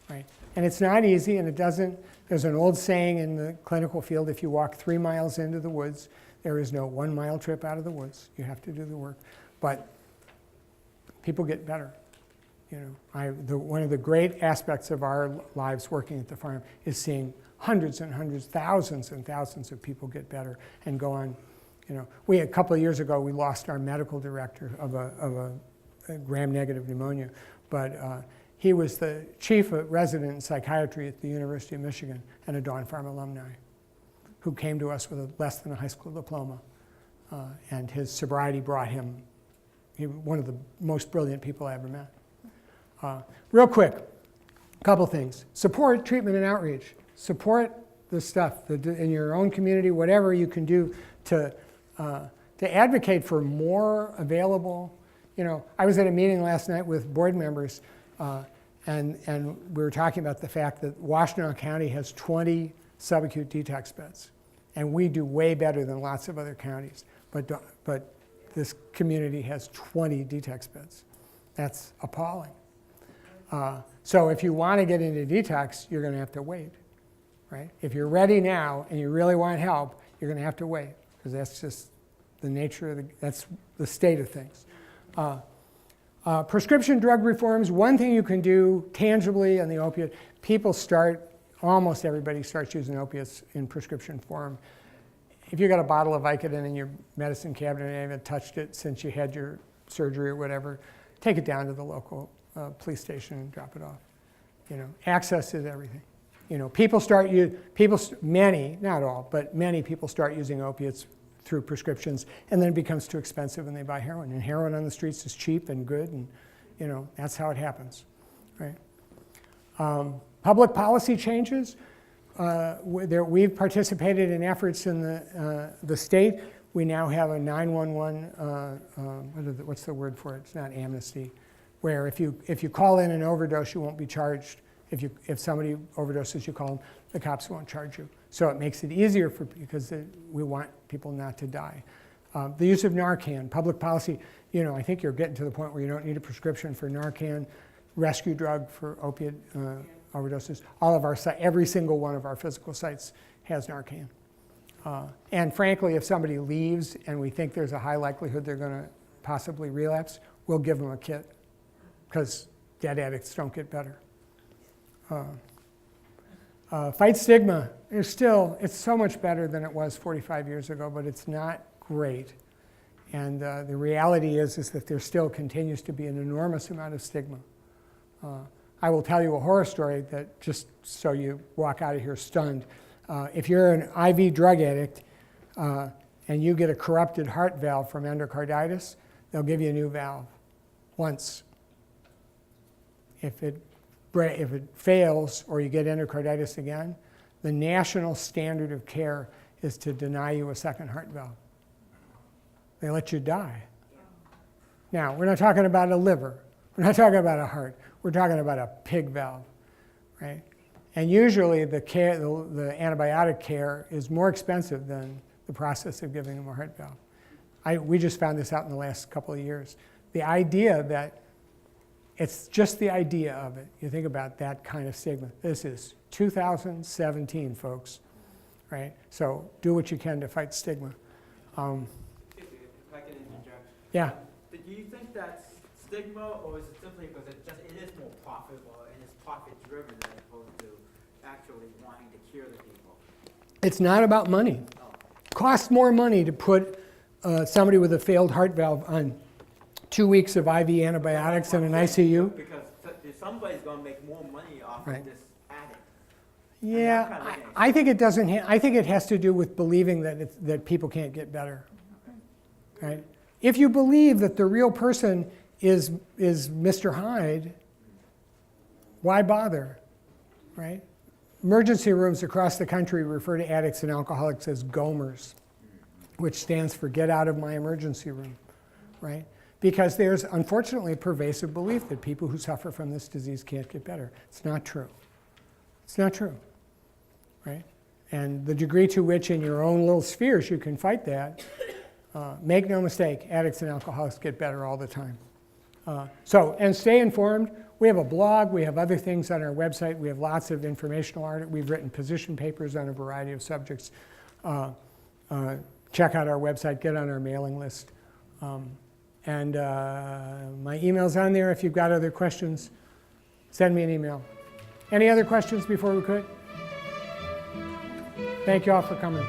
Speaker 2: Right? And it's not easy, and it doesn't, there's an old saying in the clinical field, if you walk 3 miles into the woods, There is no 1 mile trip out of the woods. You have to do the work. But people get better. One of the great aspects of our lives working at the farm is seeing hundreds and hundreds, thousands and thousands of people get better and go on. A couple of years ago, we lost our medical director of a gram-negative pneumonia, but he was the chief resident in psychiatry at the University of Michigan and a Dawn Farm alumni who came to us with less than a high school diploma. And his sobriety brought him, one of the most brilliant people I ever met. Real quick, a couple things. Support treatment and outreach. Support the stuff in your own community, whatever you can do to advocate for more available. I was at a meeting last night with board members, and we were talking about the fact that Washtenaw County has 20 sub-acute detox beds, and we do way better than lots of other counties. But this community has 20 detox beds. That's appalling. So if you want to get into detox, you're going to have to wait, right? If you're ready now and you really want help, you're going to have to wait, because that's just the nature that's the state of things. Prescription drug reforms, one thing you can do tangibly on the opiate, almost everybody starts using opiates in prescription form. If you got a bottle of Vicodin in your medicine cabinet and you haven't touched it since you had your surgery or whatever, take it down to the local police station and drop it off. Access is everything. Many, not all, but many people start using opiates through prescriptions, and then it becomes too expensive and they buy heroin. And heroin on the streets is cheap and good, and that's how it happens, right? Public policy changes. We've participated in efforts in the state. We now have a 911, what's the word for it? It's not amnesty, where if you call in an overdose, you won't be charged. If somebody overdoses, you call them, the cops won't charge you. So it makes it easier because we want people not to die. The use of Narcan, public policy, I think you're getting to the point where you don't need a prescription for Narcan, rescue drug for opiate overdoses. Every single one of our physical sites has Narcan. And frankly, if somebody leaves and we think there's a high likelihood they're going to possibly relapse, we'll give them a kit, because dead addicts don't get better. Fight stigma. It's so much better than it was 45 years ago, but it's not great. And the reality is that there still continues to be an enormous amount of stigma. I will tell you a horror story that just so you walk out of here stunned. If you're an IV drug addict and you get a corrupted heart valve from endocarditis, they'll give you a new valve once. If it fails or you get endocarditis again, the national standard of care is to deny you a second heart valve. They let you die. Now, we're not talking about a liver. We're not talking about a heart. We're talking about a pig valve, right? And usually the antibiotic care is more expensive than the process of giving them a heart valve. We just found this out in the last couple of years. The idea that it's just the idea of it. You think about that kind of stigma. This is 2017, folks, right? So do what you can to fight stigma.
Speaker 6: If I can interject.
Speaker 2: Yeah.
Speaker 6: Do you think that's stigma, or is it simply because it is more profitable and it's profit-driven as opposed to actually wanting to cure the people?
Speaker 2: It's not about money.
Speaker 6: Oh.
Speaker 2: It costs more money to put somebody with a failed heart valve on 2 weeks of IV antibiotics in an ICU.
Speaker 6: Because somebody's going to make more money off
Speaker 2: Right.
Speaker 6: of this addict.
Speaker 2: Yeah,
Speaker 6: kind of thing.
Speaker 2: I think it doesn't. I think it has to do with believing that people can't get better, right? If you believe that the real person is Mr. Hyde, why bother, right? Emergency rooms across the country refer to addicts and alcoholics as GOMers, which stands for Get Out of My Emergency Room, right? Because there's unfortunately a pervasive belief that people who suffer from this disease can't get better. It's not true. It's not true, right? And the degree to which in your own little spheres you can fight that, make no mistake, addicts and alcoholics get better all the time. And stay informed. We have a blog. We have other things on our website. We have lots of informational articles. We've written position papers on a variety of subjects. check out our website, get on our mailing list. And my email's on there. If you've got other questions, send me an email. Any other questions before we quit? Thank you all for coming.